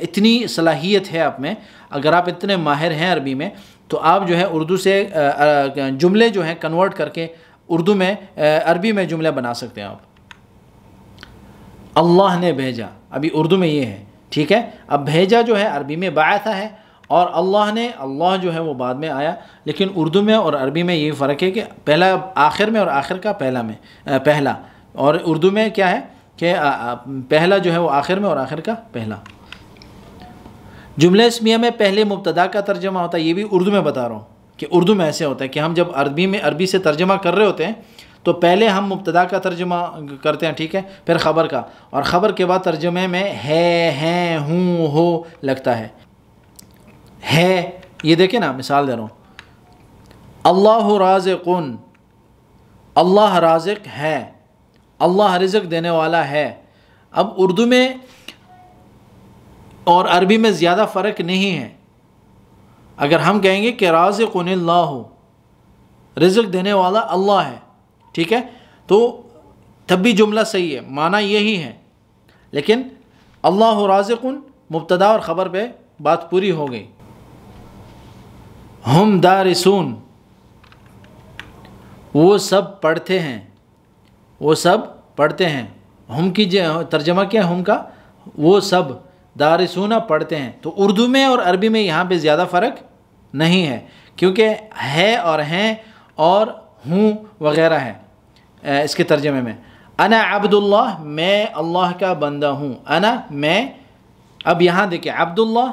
इतनी सलाहियत है आप में, अगर आप इतने माहिर हैं अरबी में, तो आप जो है उर्दू से जुमले जो हैं कन्वर्ट करके उर्दू में अरबी में जुमले बना सकते हैं आप। अल्लाह ने भेजा, अभी उर्दू में ये है, ठीक है। अब भेजा जो है अरबी में बाअसा है, और अल्लाह ने, अल्लाह जो है वो बाद में आया। लेकिन उर्दू में और अरबी में ये फ़र्क है कि पहला आखिर में और आखिर का पहला में, पहला, और उर्दू में क्या है कि पहला जो है वो आखिर में और आखिर का पहला। जुमला इस्मिया में पहले मुब्तदा का तर्जमा होता है, ये भी उर्दू में बता रहा हूँ कि उर्दू में ऐसे होता है कि हम जब अरबी से तर्जमा कर रहे होते हैं तो पहले हम मुब्तदा का तर्जमा करते हैं, ठीक है, फिर ख़बर का, और ख़बर के बाद तर्जमे में है, हूँ, हो लगता है। ये देखें ना, मिसाल दे रहा हूँ, अल्लाह राज़िक़ुन, अल्लाह राज़िक़ है, अल्लाह रिज़्क़ देने वाला है। अब उर्दू में और अरबी में ज़्यादा फ़र्क नहीं है। अगर हम कहेंगे कि राज़िक़ुनिल्लाहु, रिज़्क़ देने वाला अल्लाह है, ठीक है, तो तब भी जुमला सही है, माना यही है। लेकिन अल्लाह राज़िक़ुन मुब्तदा और ख़बर पे बात पूरी हो गई। हम दारिसून, वो सब पढ़ते हैं, वो सब पढ़ते हैं। हम की तर्जमा क्या है हम का, वो सब, दारिसूना पढ़ते हैं। तो उर्दू में और अरबी में यहाँ पे ज़्यादा फ़र्क नहीं है, क्योंकि है और हैं और हूँ वग़ैरह है इसके तर्जमे में। अना अब्दुल्लाह, मैं अल्लाह का बंदा हूँ। अना, मैं। अब यहाँ देखिए, अब्दुल्लाह,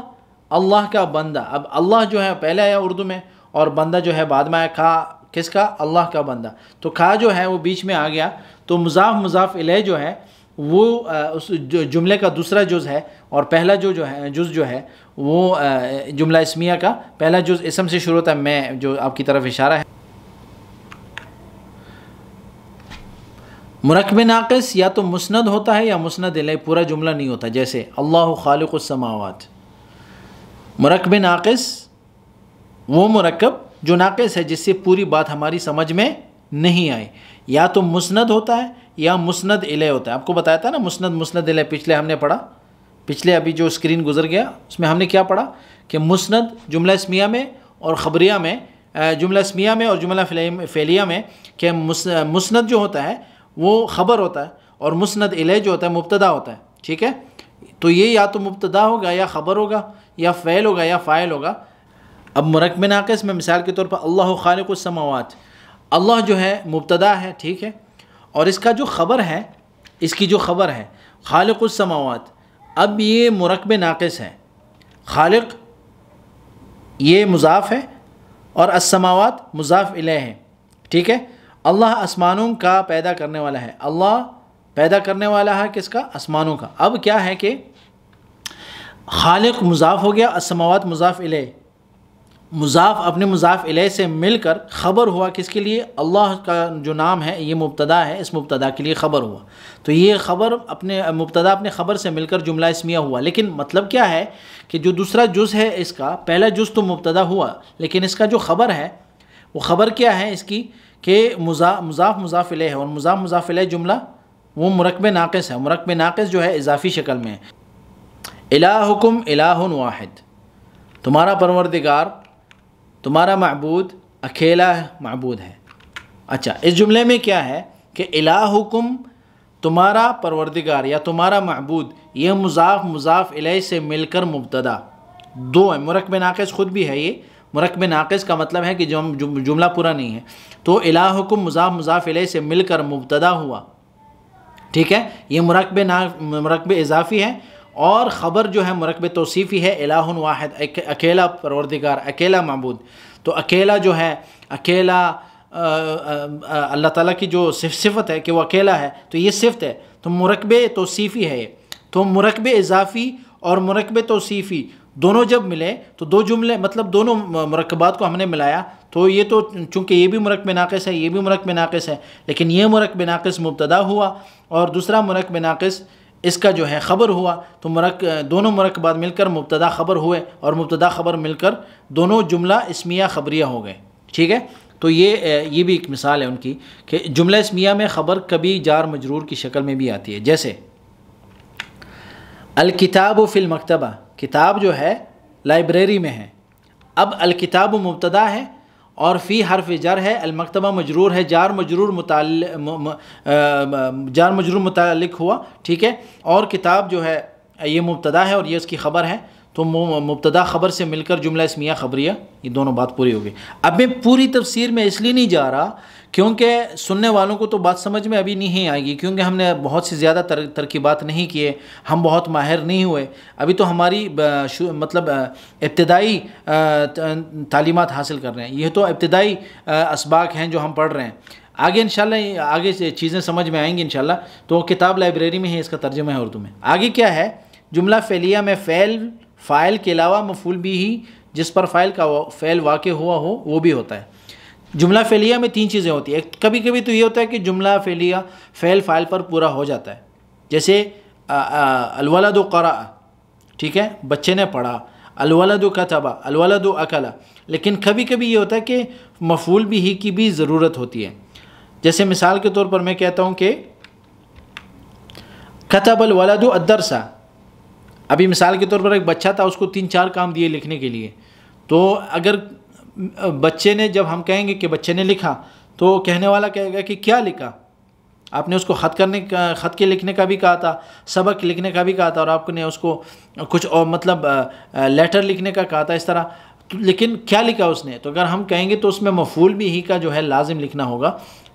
अल्लाह का बंदा। अब अल्लाह जो है पहले आया उर्दू में, और बंदा जो है बाद में आया। खा किसका, अल्लाह का बंदा। तो खा जो है वो बीच में आ गया, तो मुज़ाफ़ इलैह जो है वो उस जुमले का दूसरा जुज़ है, और पहला जुज़ जो है वो जुमला इस्मिया का पहला जुज़ इसम से शुरू होता है, मैं, जो आपकी तरफ इशारा है। मुरक्कब नाक़िस या तो मुस्नद होता है या मुस्नद इलैह, पूरा जुमला नहीं होता। जैसे अल्लाहु खालिक़ुस समावात, मुरक्कब नाक़िस वो मुरक्कब जो नाक़िस है, जिससे पूरी बात हमारी समझ में नहीं आई। या तो मुस्नद होता है या मुस्नद इलैह होता है। आपको बताया था ना मुस्नद इलैह, पिछले हमने पढ़ा, पिछले अभी जो स्क्रीन गुजर गया उसमें हमने क्या पढ़ा कि मुस्नद जुमला इस्मिया में और ख़बरिया में, जुमला इस्मिया में और जुमला फ़ेलिया में, कि मुस्नद जो होता है वो ख़बर होता है, और मुस्नद इलैह जो होता है मुब्तदा होता है, ठीक है। तो ये या तो मुब्तदा होगा या ख़बर होगा या फ़ेल होगा या फ़ाइल होगा। अब मुरक्कब नाक़िस में मिसाल के तौर पर अल्लाहु खालिक़ुस समावात, अल्लाह जो है मुब्तदा है, ठीक है, और इसका जो ख़बर है, इसकी जो ख़बर है खालिक़ुस समावात, अब ये मुरक्कब नाक़िस है। खालिक़ ये मुज़ाफ़ है और अस्समावात मुज़ाफ़ इलैह है, ठीक है। अल्लाह आसमानों का पैदा करने वाला है, अल्लाह पैदा करने वाला है किसका, आसमानों का। अब क्या है कि खालिक़ मुज़ाफ़ हो गया, अस्समावात मुज़ाफ़ इलैह, मुज़ाफ़ अपने मुज़ाफ़ इलैह से मिलकर ख़बर हुआ किसके लिए, अल्लाह का जो नाम है ये मुब्तदा है, इस मुब्तदा के लिए ख़बर हुआ। तो ये ख़बर अपने मुब्तदा अपने ख़बर से मिलकर जुमला इस्मिया हुआ। लेकिन मतलब क्या है कि जो दूसरा जुज़ है इसका, पहला जुज़ तो मुब्तदा हुआ, लेकिन इसका जो ख़बर है वो ख़बर क्या है इसकी, कि मुज़ाफ़ इलैह है, और मुज़ाफ़ इलैह जुमला वो मुरक्कब नाक़िस है। मुरक्कब नाक़िस जो है इज़ाफ़ी शक्ल में है। इलाहुकुम इलाहुन वाहिद, तुम्हारा परवरदिगार, तुम्हारा मअबूद अकेला मअबूद है। अच्छा, इस जुमले में क्या है कि इलाहुकुम, तुम्हारा परवरदिगार या तुम्हारा मअबूद, यह मुज़ाफ़ इलैह से मिलकर मुब्तदा दो है। मुरक्कब नाक़िस ख़ुद भी है ये। मुरक्कब नाक़िस का मतलब है कि जुमला पूरा नहीं है। तो इलाहुकुम मुज़ाफ़ इलैह से मिलकर मुब्तदा हुआ, ठीक है। ये मुरक्कब इज़ाफ़ी है, और ख़बर जो है मुरक्कब तौसीफ़ी है, इलाहुन वाहिद, अकेला परवरदिगार, अकेला मअबूद। तो अकेला जो है, अकेला अल्लाह ताला की जो सिफ़त है कि वो अकेला है, तो ये सिफ़त है। तो मुरकबे तौसीफ़ी है ये। तो मुरकबे इजाफ़ी और मुरकबे तौसीफ़ी दोनों जब मिले तो दो जुमले, मतलब दोनों मुरक्कबात को हमने मिलाया, तो ये तो चूँकि ये भी मुरक्कब नाक़िस है, ये भी मुरक्कब नाक़िस है, लेकिन ये मुरक्कब नाक़िस मुब्तदा हुआ और दूसरा मुरक्कब नाक़िस इसका जो है ख़बर हुआ। तो दोनों मुरक्कबात मिलकर मुब्तदा ख़बर हुए और मुब्तदा ख़बर मिलकर दोनों जुमला इस्मिया ख़बरिया हो गए। ठीक है, तो ये भी एक मिसाल है उनकी कि जुमला इस्मिया में ख़बर कभी जार मजरूर की शक्ल में भी आती है। जैसे अल किताब फ़िल मकतबा, किताब जो है लाइब्रेरी में है। अब अल किताब मुब्तदा है और फ़ी हर्फ जर है, अल मकतबा मजरूर है, जार मजरूर मुताल्लिक हुआ। ठीक है, और किताब जो है ये मुब्तदा है और ये उसकी ख़बर है, तो मुब्तदा ख़बर से मिलकर जुमला इस्मिया ख़बरिया, ये दोनों बात पूरी हो गई। अब मैं पूरी तफसीर में इसलिए नहीं जा रहा क्योंकि सुनने वालों को तो बात समझ में अभी नहीं आएगी, क्योंकि हमने बहुत सी ज़्यादा तरकीबात नहीं किए, हम बहुत माहिर नहीं हुए अभी, तो हमारी मतलब इब्तदाई तालीमात हासिल कर रहे हैं। ये तो इब्तदाई असबाक हैं जो हम पढ़ रहे हैं। आगे इंशाल्लाह आगे से चीज़ें समझ में आएंगी इंशाल्लाह। तो किताब लाइब्रेरी में है, इसका तर्जुमा है उर्दू में। आगे क्या है, जुमला फ़ेलिया में फ़ाइल के अलावा मफ़ूल भी ही जिस पर फ़ाइल वाक़ हुआ हो वो भी होता है। जुमला फ़ेलिया में तीन चीज़ें होती है। कभी कभी तो ये होता है कि जुमला फ़ेलिया फ़ाइल पर पूरा हो जाता है, जैसे अलवलदु क़रा, ठीक है, बच्चे ने पढ़ा, अलवलदु कतबा, अलवलदु अकला। लेकिन कभी कभी ये होता है कि मफ़ूल भी ही की भी ज़रूरत होती है। जैसे मिसाल के तौर पर मैं कहता हूँ कि कतबल वलदु अद्दरसा, अभी मिसाल के तौर पर एक बच्चा था, उसको 3-4 काम दिए लिखने के लिए। तो अगर बच्चे ने, जब हम कहेंगे कि बच्चे ने लिखा, तो कहने वाला कहेगा कि क्या लिखा, आपने उसको ख़त के लिखने का भी कहा था, सबक लिखने का भी कहा था, और आपने उसको कुछ और मतलब लेटर लिखने का कहा था, इस तरह। लेकिन क्या लिखा उसने, तो अगर हम कहेंगे तो उसमें मफ़ूल भी ही का जो है लाजिम लिखना होगा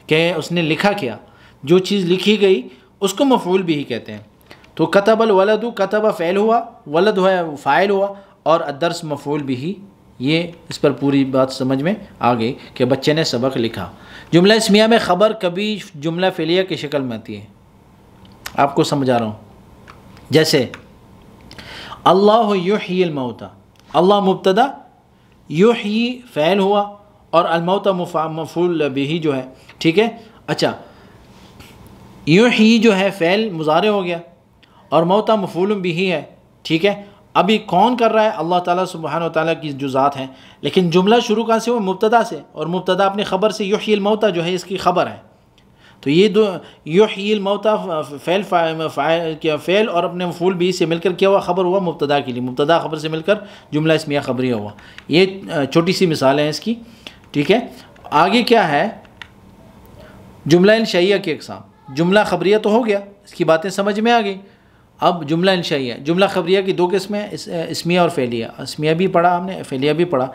कि उसने लिखा क्या, जो चीज़ लिखी गई उसको मफ़ूल भी ही कहते हैं। तो कतबल वलदु, कतबा फ़ैल हुआ, वलद है फ़ाइल हुआ, और अदर्स मफ़ूल भी ही। ये इस पर पूरी बात समझ में आ गई कि बच्चे ने सबक लिखा। जुमला इस्मिया में ख़बर कभी जुमला फ़ेलिया की शक्ल में आती है, आपको समझा रहा हूँ। जैसे अल्लाह युह्यिल मौता, अल्लाह मुब्तदा, युह्यी फ़ैल हुआ और अलमौता मफ़ूल बिही जो है। ठीक है, अच्छा, युह्यी जो है फ़ैल मुज़ारे हो गया और मौता मफ़ूल बिही है। ठीक है, अभी कौन कर रहा है, अल्लाह ताला सुब्हान व तआला की जो ज़ात है, लेकिन जुमला शुरू कहाँ से हुआ, मुब्तदा से, और मुब्तदा अपनी ख़बर से, युह्यिल मौता जो है इसकी ख़बर है। तो ये दो, युह्यिल मौता फ़ेल और अपने मफ़ूल भी से मिलकर क्या हुआ, ख़बर हुआ मुब्तदा के लिए, मुब्तदा ख़बर से मिलकर जुमला इस्मिया ख़बरिया हुआ। ये छोटी सी मिसाल है इसकी। ठीक है, आगे क्या है, जुमला इंशाइया की अक़साम। जुमला ख़बरिया तो हो गया, इसकी बातें समझ में आ गई। अब जुमला इंशाइया, जुमला ख़बरिया की दो किस्में, इस्मिया और फ़ेलिया। इस्मिया भी पढ़ा हमने, फ़ेलिया भी पढ़ा।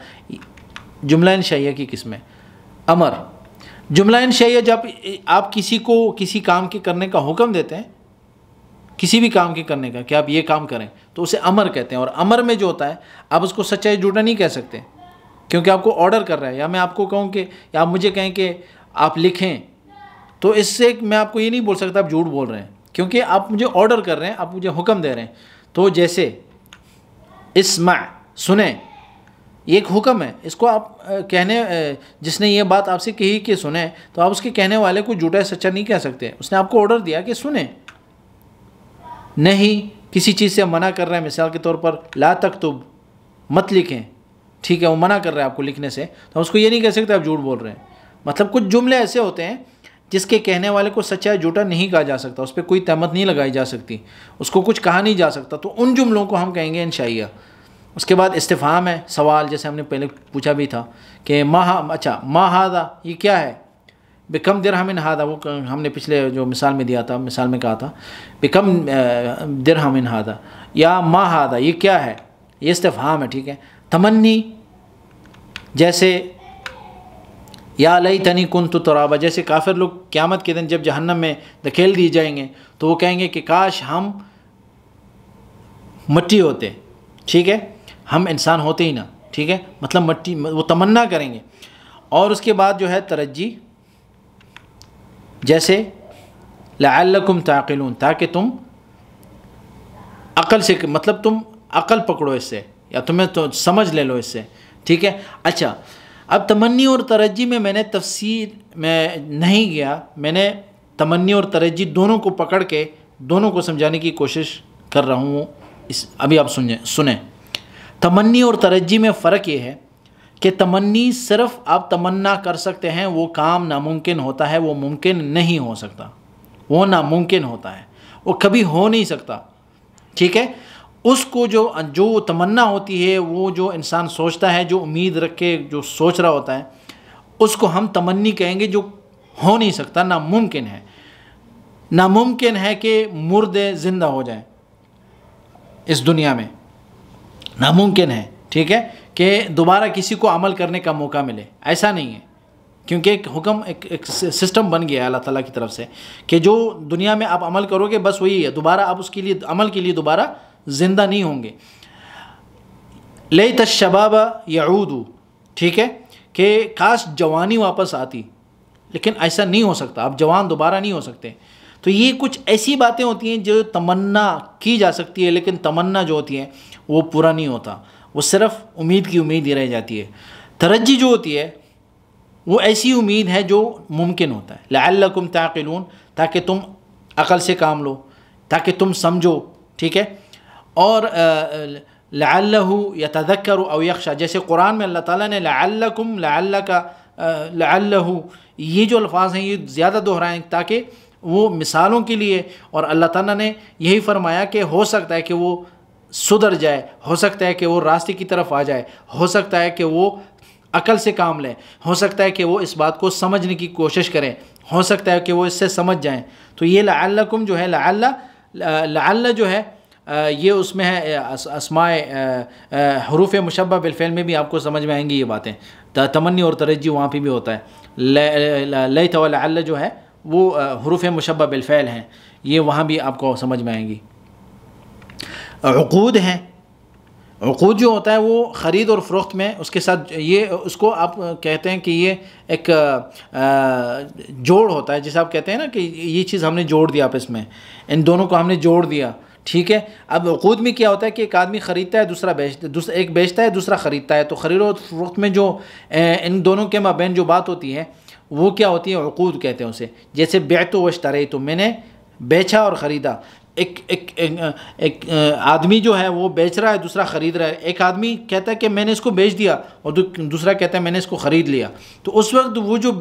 जुमला इंशाइया की किस्में, अमर। जुमला इंशाइया जब आप किसी को किसी काम के करने का हुक्म देते हैं, किसी भी काम के करने का, कि आप ये काम करें, तो उसे अमर कहते हैं। और अमर में जो होता है, आप उसको सच्चा या झूठा नहीं कह सकते, क्योंकि आपको ऑर्डर कर रहा है। या मैं आपको कहूँ कि, या आप मुझे कहें कि आप लिखें, तो इससे मैं आपको ये नहीं बोल सकता आप झूठ बोल रहे हैं, क्योंकि आप मुझे ऑर्डर कर रहे हैं, आप मुझे हुक्म दे रहे हैं। तो जैसे इस्मा, सुने, ये एक हुक्म है, इसको आप कहने, जिसने ये बात आपसे कही कि सुने, तो आप उसके कहने वाले को झूठा सच्चा नहीं कह सकते। उसने आपको ऑर्डर दिया कि सुने, नहीं किसी चीज़ से मना कर रहे हैं। मिसाल के तौर पर ला तक्तुब, मत लिखें, ठीक है, वो मना कर रहा है आपको लिखने से, तो उसको ये नहीं कह सकते आप झूठ बोल रहे हैं। मतलब कुछ जुमले ऐसे होते हैं जिसके कहने वाले को सच्चा या झूठा नहीं कहा जा सकता, उस पर कोई तहमत नहीं लगाई जा सकती, उसको कुछ कहा नहीं जा सकता, तो उन जुमलों को हम कहेंगे इंशाइया। उसके बाद इस्तिफ़हाम है, सवाल, जैसे हमने पहले पूछा भी था कि अच्छा मा हादा, ये क्या है, बिकम दिरहमिन हादा, वो हमने पिछले जो मिसाल में दिया था, मिसाल में कहा था बिकम दिरहमिन हादा, या मा हादा, ये क्या है, ये इस्तिफ़हाम है। ठीक है, तमन्नी, जैसे या लैतनी कुन्तु तुराबा, जैसे काफिर लोग क़यामत के दिन जब जहन्नम में धकेल दिए जाएंगे तो वो कहेंगे कि काश हम मिट्टी होते, ठीक है, हम इंसान होते ही ना। ठीक है, मतलब मिट्टी, वो तमन्ना करेंगे। और उसके बाद जो है तरज्जी, जैसे लअल्लकुम ताक़िलून, ताकि तुम अक़ल से, मतलब तुम अक़ल पकड़ो इससे, या तुम्हें तो समझ ले लो इससे, ठीक है। अच्छा, अब तमन्नी और तरज्जी में मैंने तफसीर में नहीं गया, मैंने तमन्नी और तरज्जी दोनों को पकड़ के दोनों को समझाने की कोशिश कर रहा हूँ। इस अभी आप सुने तमन्नी और तरज्जी में फ़र्क ये है कि तमन्नी सिर्फ़ आप तमन्ना कर सकते हैं, वो काम नामुमकिन होता है, वो मुमकिन नहीं हो सकता, वो नामुमकिन होता है, वो कभी हो नहीं सकता, ठीक है। उसको जो तमन्ना होती है, वो जो इंसान सोचता है, जो उम्मीद रख के जो सोच रहा होता है, उसको हम तमन्नी कहेंगे, जो हो नहीं सकता, नामुमकिन है। नामुमकिन है कि मुर्दे ज़िंदा हो जाए इस दुनिया में, नामुमकिन है, ठीक है, कि दोबारा किसी को अमल करने का मौका मिले, ऐसा नहीं है, क्योंकि एक हुक्म, एक सिस्टम बन गया है अल्लाह ताला की तरफ से कि जो दुनिया में आप अमल करोगे बस वही है, दोबारा आप उसके लिए अमल के लिए दोबारा ज़िंदा नहीं होंगे। लैत शबाब यऊदु, ठीक है, कि काश जवानी वापस आती, लेकिन ऐसा नहीं हो सकता, आप जवान दोबारा नहीं हो सकते। तो ये कुछ ऐसी बातें होती हैं जो तमन्ना की जा सकती है, लेकिन तमन्ना जो होती है वो पूरा नहीं होता, वो सिर्फ़ उम्मीद की उम्मीद ही रह जाती है। तरज्जी जो होती है वो ऐसी उम्मीद है जो मुमकिन होता है। लअल्लकुम ताक़िलून, ताकि तुम अक़ल से काम लो, ताकि तुम समझो, ठीक है। और लअल्लहु यतज़क्करु औ यख़शा, जैसे कुरान में अल्लाह ताला ने लअल्लकुम, लअल्लका, लअल्लहु, ये जो अल्फाज हैं ये ज़्यादा दोहराएं ताकि वो मिसालों के लिए, और अल्लाह ताला ने यही फरमाया कि हो सकता है कि वो सुधर जाए, हो सकता है कि वो रास्ते की तरफ आ जाए, हो सकता है कि वो अकल से काम लें, हो सकता है कि वो इस बात को समझने की कोशिश करें, हो सकता है कि वो इससे समझ जाएं। तो ये लअल्लकुम जो है, लअल्ला जो है ये उसमें है अस्माए हरूफ मुशब्बह बिल फ़िल में भी आपको समझ में आएंगी ये बातें। तमन्नी और तरज्जी वहाँ पे भी होता है। लैत व लअल्ला जो है वो हरूफ मुशब्बह बिल फ़िल हैं, ये वहाँ भी आपको समझ में आएंगी। उक़ूद हैं, उक़ूद जो होता है वो ख़रीद और फ़रोख्त में, उसके साथ ये उसको आप कहते हैं कि ये एक जोड़ होता है, जिसे आप कहते हैं ना कि ये चीज़ हमने जोड़ दिया आपस में, इन दोनों को हमने जोड़ दिया, ठीक है। अब उक़ूद में क्या होता है कि एक आदमी ख़रीदता है, एक बेचता है, दूसरा ख़रीदता है। तो ख़रीद और फ़रोख्त में जो इन दोनों के माबैन जो बात होती है वो क्या होती है, उक़ूद कहते हैं उसे। जैसे बैतु वश्तरैतु, मैंने बेचा और ख़रीदा। एक आदमी जो है वो बेच रहा है, दूसरा ख़रीद रहा है। एक आदमी कहता है कि मैंने इसको बेच दिया, और दूसरा कहता है मैंने इसको ख़रीद लिया। तो उस वक्त वो जो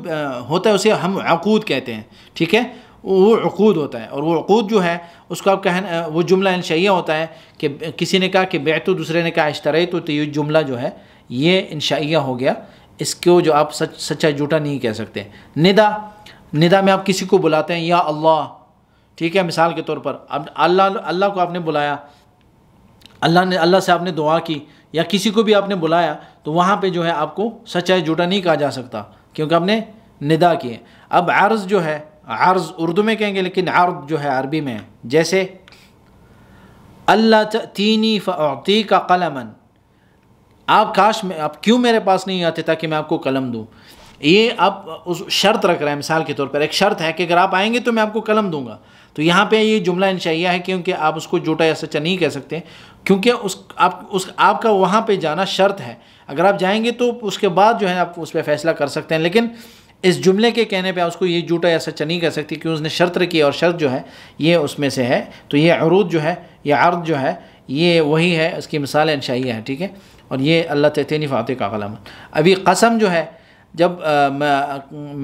होता है उसे हम उक़ूद कहते हैं, ठीक है, वो उक़ूद होता है। और वो उक़ूद जो है उसको आप कहना, वो जुमला इंशाइया होता है कि किसी ने कहा कि बैतु, दूसरे ने कहा इश्तरैतु, तो ये जुमला जो है ये इंशाइया हो गया, इसको जो आप सच्चा झूठा नहीं कह सकते। निदा में आप किसी को बुलाते हैं, या अल्लाह, ठीक है, मिसाल के तौर पर अब अल्लाह को आपने बुलाया, अल्लाह से आपने दुआ की, या किसी को भी आपने बुलाया, तो वहाँ पे जो है आपको सच्चा झूठा नहीं कहा जा सकता, क्योंकि आपने निदा किए। अब अर्ज़ जो है, अर्ज़ उर्दू में कहेंगे, लेकिन अर्ज़ जो है अरबी में है। जैसे अल्लाह तीनी फ़अतीका क़लमन, आप क्यों मेरे पास नहीं आते ताकि मैं आपको कलम दूँ। ये आप उस शर्त रख रहे हैं, मिसाल के तौर पर एक शर्त है कि अगर आप आएंगे तो मैं आपको कलम दूंगा। तो यहाँ पे ये जुमला इंशाइया है, क्योंकि आप उसको झूठा या सच्चा नहीं कह सकते, क्योंकि आपका वहाँ पे जाना शर्त है। अगर आप जाएंगे तो उसके बाद जो है आप उस पर फैसला कर सकते हैं, लेकिन इस जुमले के कहने पे उसको ये झूठा या सच्चा नहीं कह सकती, क्योंकि उसने शर्त रखी है, और शर्त जो है ये उसमें से है। तो ये अरूद जो है, ये अर्द जो है, ये वही है, इसकी मिसाल इंशाइया है, ठीक है। और ये अल्लाह तअतीनी फ़अतीका क़लमन। अभी कसम जो है, जब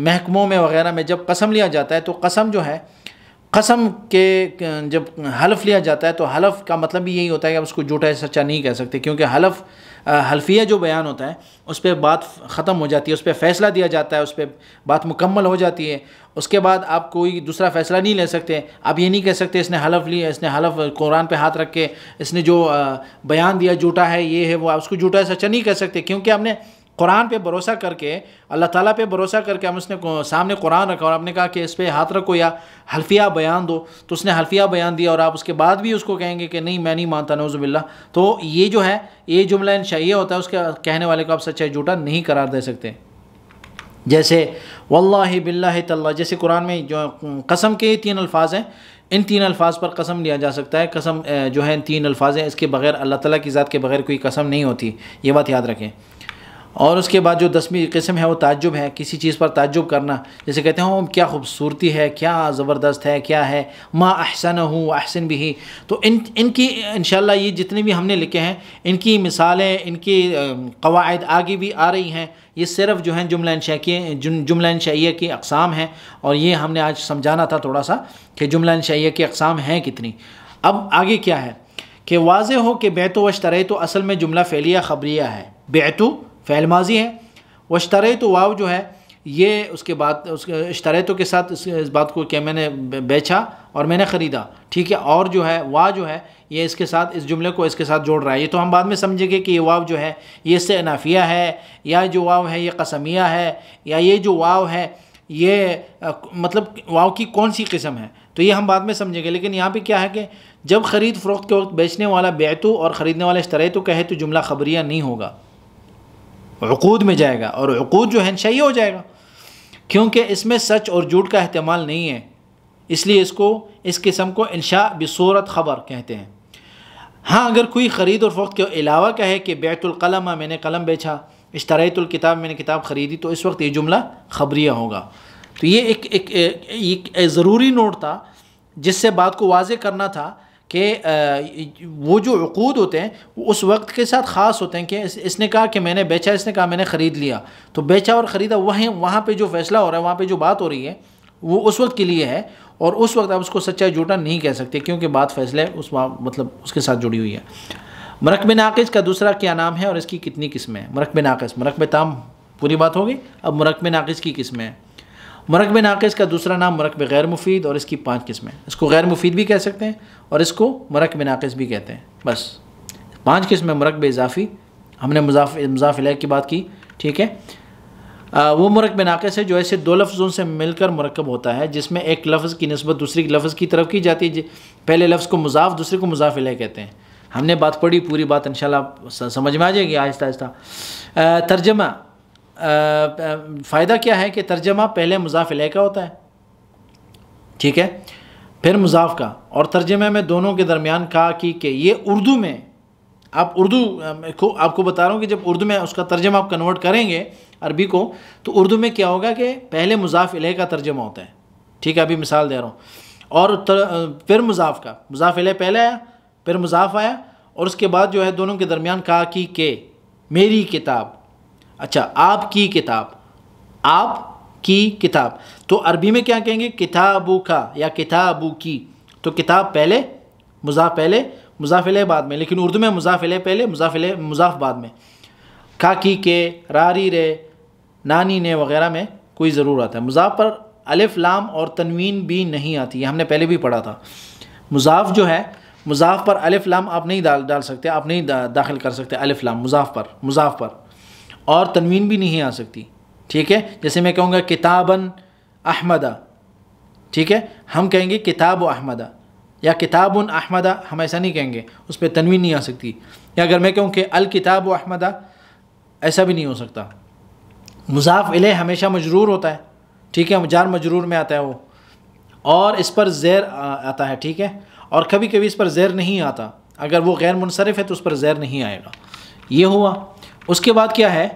महकमों में वग़ैरह में जब कसम लिया जाता है, तो कसम जो है, कसम के जब हलफ लिया जाता है, तो हलफ का मतलब भी यही होता है कि आप उसको झूठा या सच्चा नहीं कह सकते, क्योंकि हल्फिया जो बयान होता है उस पर बात ख़त्म हो जाती है, उस पर फ़ैसला दिया जाता है, उस पर बात मुकम्मल हो जाती है। उसके बाद आप कोई दूसरा फ़ैसला नहीं ले सकते। आप ये नहीं कह सकते इसने हलफ लिया, इसने हलफ कुरान पे हाथ रख के इसने जो बयान दिया झूठा है, ये है वो, आप उसको झूठा या सच्चा नहीं कह सकते, क्योंकि आपने कुरान पे भरोसा करके, अल्लाह ताला पे भरोसा करके हम उसने सामने कुरान रखा और आपने कहा कि इस पर हाथ रखो या हल्फिया बयान दो, तो उसने हल्फिया बयान दिया, और आप उसके बाद भी उसको कहेंगे कि नहीं मैं नहीं मानता, नऊज़ुबिल्लाह। तो ये जो है, ये जुमला इंशाइया होता है, उसके कहने वाले को आप सच्चा झूठा नहीं करार दे सकते। जैसे वल्लाहि बिल्लाहि तल्ला, जैसे कुरान में जो कसम के 3 अल्फाज हैं, इन 3 अल्फाज पर कसम लिया जा सकता है। कसम जो है 3 अल्फाज हैं, इसके बगैर अल्लाह ताला की ज़ात के बगैर कोई कसम नहीं होती, ये बात याद रखें। और उसके बाद जो 10वीं किस्म है वो ताज्जुब है, किसी चीज़ पर ताज्जुब करना, जैसे कहते हैं क्या खूबसूरती है, क्या ज़बरदस्त है, क्या है, मा अहसनहु अहसन बिही। तो इनकी इंशाअल्लाह ये जितने भी हमने लिखे हैं इनकी मिसालें, इनकी कवायद आगे भी आ रही हैं। ये सिर्फ जो है जुमला इंशाइया की अक़साम हैं, और ये हमने आज समझाना था थोड़ा सा कि जुमला इंशाइया की अक़साम हैं कितनी। अब आगे क्या है कि वाज़े हो कि बैतु वश्तरे तो असल में जुमला फ़ेलिया ख़बरिया है। बैतु फ़ेल माजी है, वश्तरे तो वाव जो है ये उसके बाद उसके इश्तरे तो के साथ इस बात को कि मैंने बेचा और मैंने ख़रीदा, ठीक है। और जो है वाव जो है ये इसके साथ इस जुमले को इसके साथ जोड़ रहा है। ये तो हम बाद में समझेंगे कि ये वाव जो है ये इस्तिनाफिया है, या जो वाव है ये कसमिया है, या ये जो वाव है ये मतलब वाव की कौन सी किस्म है, तो ये हम बाद में समझेंगे। लेकिन यहाँ पे क्या है कि जब ख़रीद फ़रोख्त के वक्त बेचने वाला बैतु और ख़रीदने वाला इश्तरे तो कहे तो जुमला ख़बरिया नहीं होगा, उक़ूद में जाएगा, और उक़ूद जो है इंशाइया हो जाएगा, क्योंकि इसमें सच और झूठ का एहतमाल नहीं है, इसलिए इस किस्म को इंशा बिसूरत ख़बर कहते हैं। हाँ, अगर कोई ख़रीद और फ़रोख्त के अलावा कहे कि बैतुल क़लम, मैंने कलम बेचा, इश्तरैतुल किताब, मैंने किताब ख़रीदी, तो इस वक्त ये जुमला ख़बरिया होगा। तो ये एक ज़रूरी नोट था जिससे बात को वाज़े करना था कि वो जो उक़ूद होते हैं वो उस वक्त के साथ ख़ास होते हैं कि इसने कहा कि मैंने बेचा, इसने कहा मैंने ख़रीद लिया, तो बेचा और ख़रीदा वहाँ पे जो फ़ैसला हो रहा है, वहाँ पे जो बात हो रही है वो उस वक्त के लिए है, और उस वक्त आप उसको सच्चा झूठा नहीं कह सकते, क्योंकि बात फ़ैसले मतलब उसके साथ जुड़ी हुई है। मरकब नाक़िस का दूसरा क्या नाम है और इसकी कितनी किस्में हैं? मरकब नाक़िस, मरकब ताम पूरी बात होगी, अब मरकब नाक़िस की किस्में हैं। मरकब नाक़िस का दूसरा नाम मरकब गैर मुफीद, और इसकी 5 किस्में। इसको गैर मुफीद भी कह सकते हैं और इसको मरकब नाक़िस भी कहते हैं। बस 5 किस्में। मरकब इज़ाफ़ी, हमने मुज़ाफ़ इलैह की बात की, ठीक है। वो मरकब नाक़िस है जो ऐसे 2 लफ्ज़ों से मिलकर मरकब होता है, जिसमें एक लफ्ज़ की निस्बत दूसरी लफ्ज़ की तरफ की जाती है। पहले लफ्ज़ को मुज़ाफ़, दूसरे को मुज़ाफ़ इलैह कहते हैं। हमने बात पढ़ी, पूरी बात इंशाअल्लाह समझ में आ जाएगी आहिस्ता आहिस्ता। तर्जमा, फ़ायदा क्या है कि तर्जमा पहले मुज़ाफ़ इलैह का होता है, ठीक है, फिर मुज़ाफ़ का, और तर्जमे में दोनों के दरमियान का की के। ये उर्दू में, आप उर्दू को आपको बता रहा हूँ कि जब उर्दू में उसका तर्जमा आप कन्वर्ट करेंगे अरबी को, तो उर्दू में क्या होगा कि पहले मुज़ाफ़ इलैह का तर्जमा होता है, ठीक है, अभी मिसाल दे रहा हूँ, और फिर मुज़ाफ़ का, मुज़ाफ़ इलैह पहले आया, फिर मुज़ाफ़ आया, और उसके बाद जो है दोनों के दरमियान का की के। मेरी किताब, अच्छा आपकी किताब, आपकी किताब, तो अरबी में क्या कहेंगे? किताबु का या किताबु की। तो किताब पहले, मुज़ाफ़ पहले, मुज़ाफ़ इलैह बाद में, लेकिन उर्दू में मुज़ाफ़ इलैह पहले, मुज़ाफ़ बाद में। का की के, रारी रे, नानी ने वगैरह में कोई ज़रूर आता है। मुज़ाफ़ पर अलिफ लाम और तनवीन भी नहीं आती है, हमने पहले भी पढ़ा था। मुज़ाफ़ जो है, मुज़ाफ़ पर अलिफ लाम आप नहीं डाल सकते, आप नहीं दाखिल कर सकते अलिफ लाम मुज़ाफ़ पर, और तनवीन भी नहीं आ सकती, ठीक है। जैसे मैं कहूँगा किताबन अहमदा, ठीक है, हम कहेंगे किताब अहमदा या किताबुन अहमदा, हम ऐसा नहीं कहेंगे, उस पर तनवीन नहीं आ सकती। या अगर मैं कहूँ कि अल किताब अहमदा, ऐसा भी नहीं हो सकता। मुज़ाफ़ इलैह हमेशा मजरूर होता है, ठीक है, जार मजरूर में आता है वो, और इस पर ज़ेर आता है, ठीक है, और कभी कभी इस पर ज़ेर नहीं आता, अगर वो गैर मुनसरिफ़ है तो उस पर ज़ेर नहीं आएगा। ये हुआ। उसके बाद क्या है,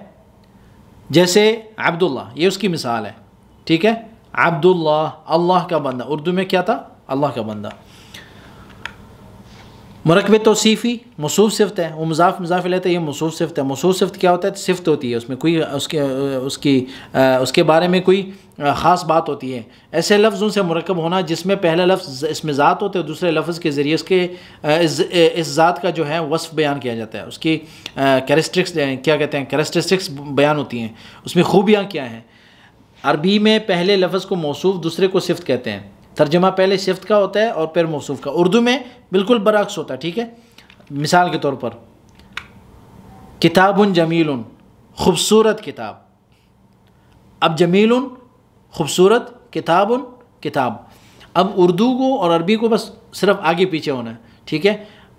जैसे अब्दुल्ला, ये उसकी मिसाल है, ठीक है, अब्दुल्ला अल्लाह का बंदा, उर्दू में क्या था? अल्लाह का बंदा। मरकब तौसीफ़ी, मौसूफ़ सिफ़त है, वो मुज़ाफ़ इलैह है, ये मौसूफ़ सिफ़त है। मौसूफ़ सिफ़त क्या होता है? सिफ़त होती है, उसमें कोई उसके बारे में कोई ख़ास बात होती है। ऐसे लफ्ज़ों से मुरक्कब होना जिसमें पहला लफ्ज़ इसमें ज़ात होते है, दूसरे लफ्ज़ के ज़रिए उसके इस ज़ात का जो है वस्फ़ बयान किया जाता है, उसकी कैरेक्टरिस्टिक्स क्या कहते हैं, कैरेक्टरिस्टिक्स बयान होती हैं, उसमें खूबियाँ क्या हैं। अरबी में पहले लफ्ज़ को मौसूफ़, दूसरे को सिफ़त कहते हैं। तर्जमा पहले सिफ़त का होता है और फिर मौसूफ़ का। उर्दू में बिल्कुल बरअक्स होता है, ठीक है। मिसाल के तौर पर किताबुन जमीलुन, खूबसूरत किताब। अब जमीलुन खूबसूरत, किताबुन किताब। अब उर्दू को और अरबी को बस सिर्फ आगे पीछे होना है, ठीक है।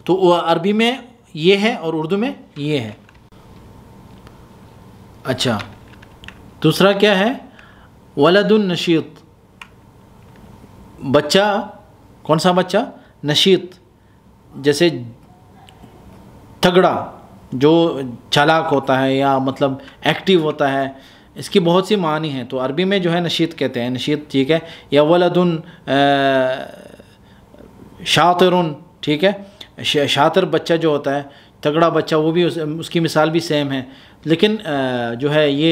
तो अरबी में ये है और उर्दू में ये है। अच्छा, दूसरा क्या है, वलदुन नशीत, बच्चा, कौन सा बच्चा, नशीत, जैसे तगड़ा, जो चालाक होता है या मतलब एक्टिव होता है, इसकी बहुत सी मानी हैं। तो अरबी में जो है नशीत कहते हैं, नशीत, ठीक है। या वलदुन शातिरुन, ठीक है, शातिर बच्चा जो होता है, तगड़ा बच्चा, वो भी उसकी मिसाल भी सेम है। लेकिन जो है ये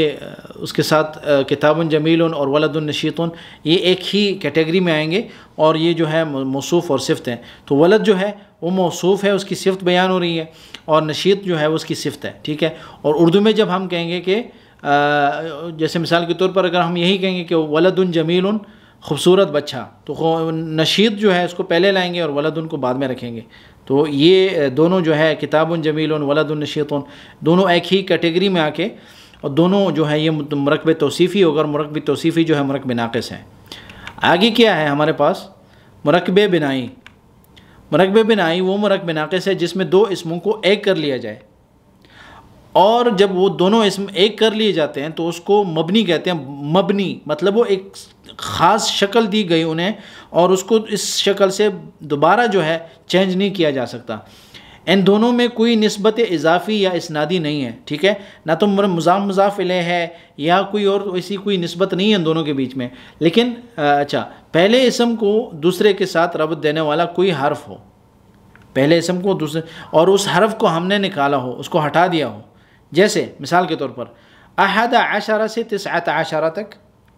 उसके साथ किताबुन जमीलुन और वलदुन नशीतुन ये एक ही कैटेगरी में आएंगे, और ये जो है मौसूफ़ और सिफ़त हैं। तो वलद जो है वो मौसूफ़ है, उसकी सिफ़त बयान हो रही है, और नशीत जो है वो उसकी सिफ़त है, ठीक है। और उर्दू में जब हम कहेंगे कि जैसे मिसाल के तौर पर अगर हम यही कहेंगे कि वलदुन जमीलुन, खूबसूरत बच्चा, तो नशीत जो है उसको पहले लाएंगे और वलदुन को बाद में रखेंगे। तो ये दोनों जो है किताबुन जमीलुन वलदुन नशीतुन, दोनों एक ही कैटेगरी में आके, और दोनों जो है ये मुरक्ब तौसीफ़ी होगा, और मुरक्ब तौसीफ़ी जो है मुरक्ब नाक़िस है। आगे क्या है हमारे पास, मुरक्ब बिनाई। मुरक्ब बिनाई वो मुरक्ब नाक़िस है जिसमें दो इसमों को एक कर लिया जाए, और जब वो दोनों इसम एक कर लिए जाते हैं तो उसको मबनी कहते हैं। मबनी मतलब वो एक ख़ास शक्ल दी गई उन्हें, और उसको इस शक्ल से दोबारा जो है चेंज नहीं किया जा सकता। इन दोनों में कोई निस्बत इजाफ़ी या इसनादी नहीं है, ठीक है, ना तो मुज़ाफ़ इलैह है या कोई और ऐसी कोई निस्बत नहीं है इन दोनों के बीच में। लेकिन अच्छा, पहले इसम को दूसरे के साथ रब्त देने वाला कोई हर्फ हो, पहले इसम को दूसरे, और उस हर्फ को हमने निकाला हो, उसको हटा दिया हो। जैसे मिसाल के तौर पर अहद आशरा से तिसअत आशरा तक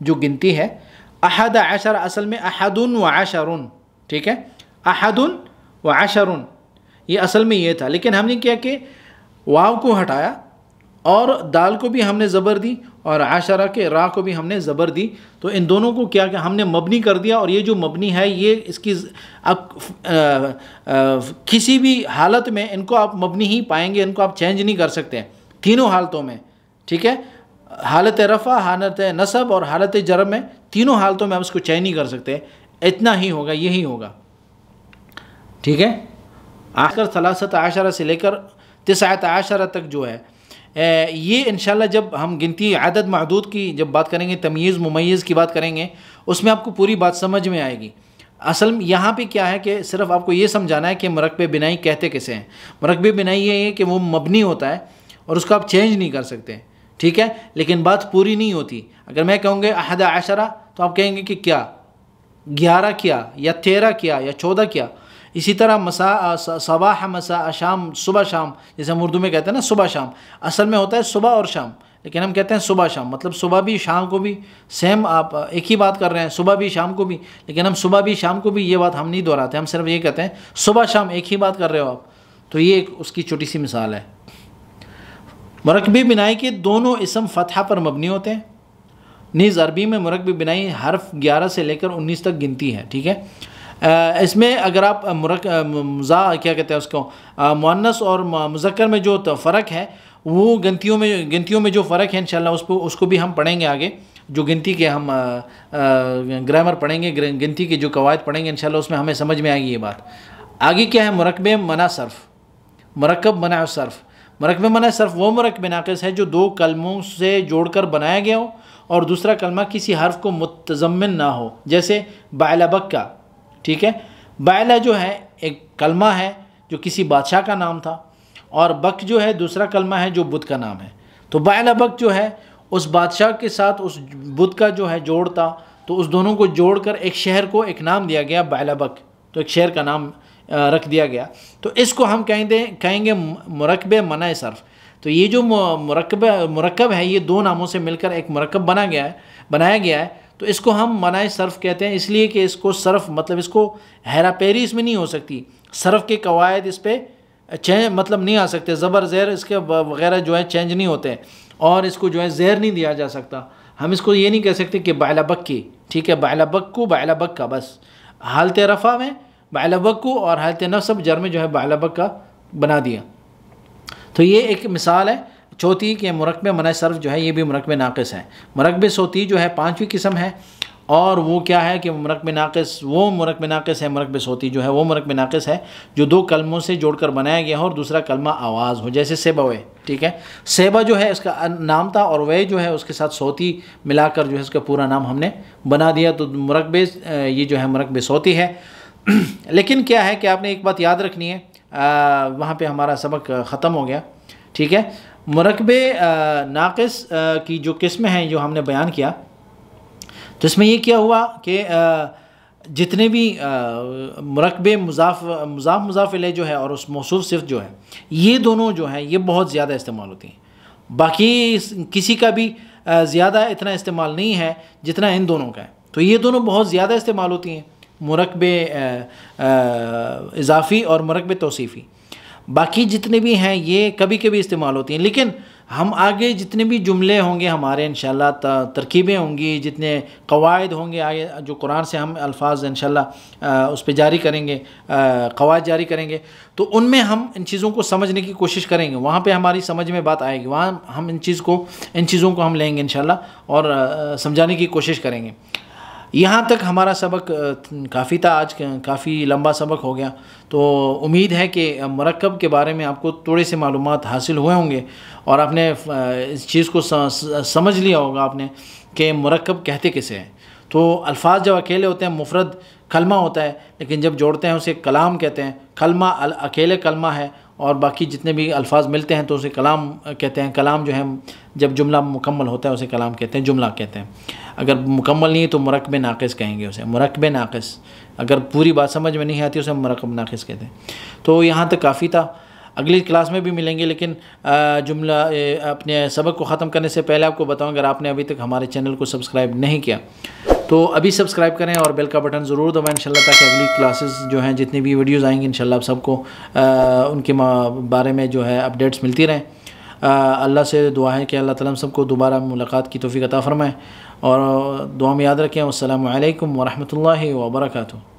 जो गिनती है, अहद आशरा असल में अहदुन व आशरुन, ठीक है, अहदुन व आशरुन ये असल में ये था। लेकिन हमने क्या कि वाव को हटाया, और दाल को भी हमने ज़बर दी, और आशरा के रा को भी हमने ज़बर दी। तो इन दोनों को क्या क्या हमने मबनी कर दिया, और ये जो मबनी है ये इसकी अब किसी भी हालत में इनको आप मबनी ही पाएंगे, इनको आप चेंज नहीं कर सकते हैं तीनों हालतों में, ठीक है, हालत रफ़ा, हालत नसब और हालत जरब में, तीनों हालतों में आप इसको चेंज नहीं कर सकते। इतना ही होगा, यही होगा, ठीक है। आखिर सलासत आशरा से लेकर तिसअत आशरा तक जो है ये इंशाल्लाह जब हम गिनती आदद महदूद की जब बात करेंगे, तमीज़ मुमय्यज़ की बात करेंगे, उसमें आपको पूरी बात समझ में आएगी। असल में यहाँ पे क्या है कि सिर्फ आपको ये समझाना है कि मुरक्ब बिनाई कहते कैसे हैं। मुरक्ब बिनाई ये है कि वो मबनी होता है और उसको आप चेंज नहीं कर सकते, ठीक है, लेकिन बात पूरी नहीं होती। अगर मैं कहूँगा अहद आशरा तो आप कहेंगे कि क्या 11 किया या 13 किया या 14 किया। इसी तरह मसा, सबाह, मसा, शाम, सुबह शाम, जैसे हम उर्दू में कहते हैं ना सुबह शाम, असल में होता है सुबह और शाम, लेकिन हम कहते हैं सुबह शाम, मतलब सुबह भी शाम को भी सेम आप एक ही बात कर रहे हैं, सुबह भी शाम को भी, लेकिन हम सुबह भी शाम को भी ये बात हम नहीं दोहराते, हम सिर्फ ये कहते हैं सुबह शाम एक ही बात कर रहे हो आप। तो ये एक उसकी छोटी सी मिसाल है। मुरक्बी बिनाई के दोनों इसम फ़तहा पर मबनी होते हैं। नीज़ अरबी में मुरक्बी बिनाई हर्फ 11 से लेकर 19 तक गिनती है, ठीक है। इसमें अगर आप क्या कहते हैं उसको, मुअन्नस और मुज़क्कर में जो फ़र्क है, वो गिनतियों में जो फ़र्क है इंशाल्लाह उसको भी हम पढ़ेंगे आगे। जो गिनती के हम ग्रामर पढ़ेंगे, गिनती के जो कवायद पढ़ेंगे इंशाल्लाह, उसमें हमें समझ में आएगी ये बात। आगे क्या है, मुरक्ब मना सर्फ़, मुरक्कब मना सर्फ़। मुरक्ब मना सर्फ़ वो मुरक्ब नाक़िस है जो दो कलमों से जोड़कर बनाया गया हो और दूसरा कलमा किसी हर्फ को मुतज़म्मिन ना हो। जैसे बायला बक्का, ठीक है, बायला जो है एक कलमा है जो किसी बादशाह का नाम था, और बक जो है दूसरा कलमा है जो बुत का नाम है। तो बायला बक जो है उस बादशाह के साथ उस बुत का जो है जोड़ता, तो उस दोनों को जोड़कर एक शहर को एक नाम दिया गया बायला बक, तो एक शहर का नाम रख दिया गया। तो इसको हम कहेंगे मुरक्ब मना सर्फ़। तो ये जो मुरक्कब है ये दो नामों से मिलकर एक मुरक्कब बनाया गया है। तो इसको हम मना सर्फ़ कहते हैं, इसलिए कि इसको सर्फ़ मतलब इसको हेरापेरी इसमें नहीं हो सकती, सर्फ़ के कवायद इस पर चेंज मतलब नहीं आ सकते, ज़बर ज़ेर इसके वगैरह जो है चेंज नहीं होते, और इसको जो है ज़ेर नहीं दिया जा सकता। हम इसको ये नहीं कह सकते कि बायला बक्की, ठीक है, बायला बक्कू बायला बक्का, बस हालत रफ़ा में बायला बक्कू और हालत नस्ब जर में जो है बायला बक्का बना दिया। तो ये एक मिसाल है चौथी के मुरक्ब मना सर्फ़ जो है ये भी मुरक्ब नाक़िस है। मुरक्ब सौती जो है 5वीं किस्म है, और वो क्या है कि मुरक्कब नाक़िस, वो मुरक्कब नाक़िस है, मुरक्कब सौती जो है वो मुरक्कब नाक़िस है जो दो कलमों से जोड़कर बनाया गया हो और दूसरा कलमा आवाज़ हो, जैसे सेबा वे, ठीक है। सेबा जो है इसका नाम था और वे जो है उसके साथ सौती मिलाकर जो है इसका पूरा नाम हमने बना दिया, तो मुरक्कब ये जो है मुरक्कब सौती है। लेकिन क्या है कि आपने एक बात याद रखनी है, वहाँ पे हमारा सबक ख़त्म हो गया, ठीक है। मुरक्कब नाक़िस की जो किस्में हैं जो हमने बयान किया, तो इसमें ये क्या हुआ कि जितने भी मुरक्कब मुज़ाफ़ इलैह जो है और उस मौसूफ़ सिफ़त जो है, ये दोनों जो हैं ये बहुत ज़्यादा इस्तेमाल होती हैं। बाकी किसी का भी ज़्यादा इतना इस्तेमाल नहीं है जितना इन दोनों का है, तो ये दोनों बहुत ज़्यादा इस्तेमाल होती हैं, मुरक्कब इज़ाफ़ी और मुरक्कब तौसीफ़ी। बाकी जितने भी हैं ये कभी कभी इस्तेमाल होती हैं, लेकिन हम आगे जितने भी जुमले होंगे हमारे इंशाल्लाह, तरकीबें होंगी, जितने कवायद होंगे आगे जो कुरान से हम अल्फाज इंशाल्लाह उस पर जारी करेंगे, कवायद जारी करेंगे, तो उनमें हम इन चीज़ों को समझने की कोशिश करेंगे, वहाँ पे हमारी समझ में बात आएगी, वहाँ हम इन चीज़ों को हम लेंगे इंशाल्लाह और समझाने की कोशिश करेंगे। यहाँ तक हमारा सबक काफ़ी था, आज काफ़ी लंबा सबक हो गया, तो उम्मीद है कि मुरक्कब के बारे में आपको थोड़े से मालूमात हासिल हुए होंगे और आपने इस चीज़ को समझ लिया होगा आपने कि मुरक्कब कहते किसे हैं। तो अल्फाज जब अकेले होते हैं मुफरद कलमा होता है, लेकिन जब जोड़ते हैं उसे कलाम कहते हैं। कलमा अकेले कलमा है और बाकी जितने भी अल्फाज मिलते हैं तो उसे कलाम कहते हैं। कलाम जो है जब जुमला मुकम्मल होता है उसे कलाम कहते हैं, जुमला कहते हैं। अगर मुकम्मल नहीं है तो मुरक्कब नाक़िस कहेंगे उसे, मुरक्कब नाक़िस। अगर पूरी बात समझ में नहीं आती उसे मुरक्कब नाक़िस कहते हैं। तो यहाँ तक काफ़ी था, अगली क्लास में भी मिलेंगे, लेकिन जुमला अपने सबक को ख़त्म करने से पहले आपको बताऊँ, अगर आपने अभी तक हमारे चैनल को सब्सक्राइब नहीं किया तो अभी सब्सक्राइब करें और बेल का बटन ज़रूर दबाएं इंशाल्लाह, ताकि अगली क्लासेस जो हैं जितनी भी वीडियोज़ आएंगी इंशाल्लाह आप सबको उनके बारे में जो है अपडेट्स मिलती रहें। अल्लाह से दुआ है कि अल्लाह ताला हम सबको दोबारा मुलाकात की तौफ़ीक़ अता फ़रमाए और दुआ में याद रखें। अस्सलामु अलैकुम व रहमतुल्लाहि व बरकातुहू।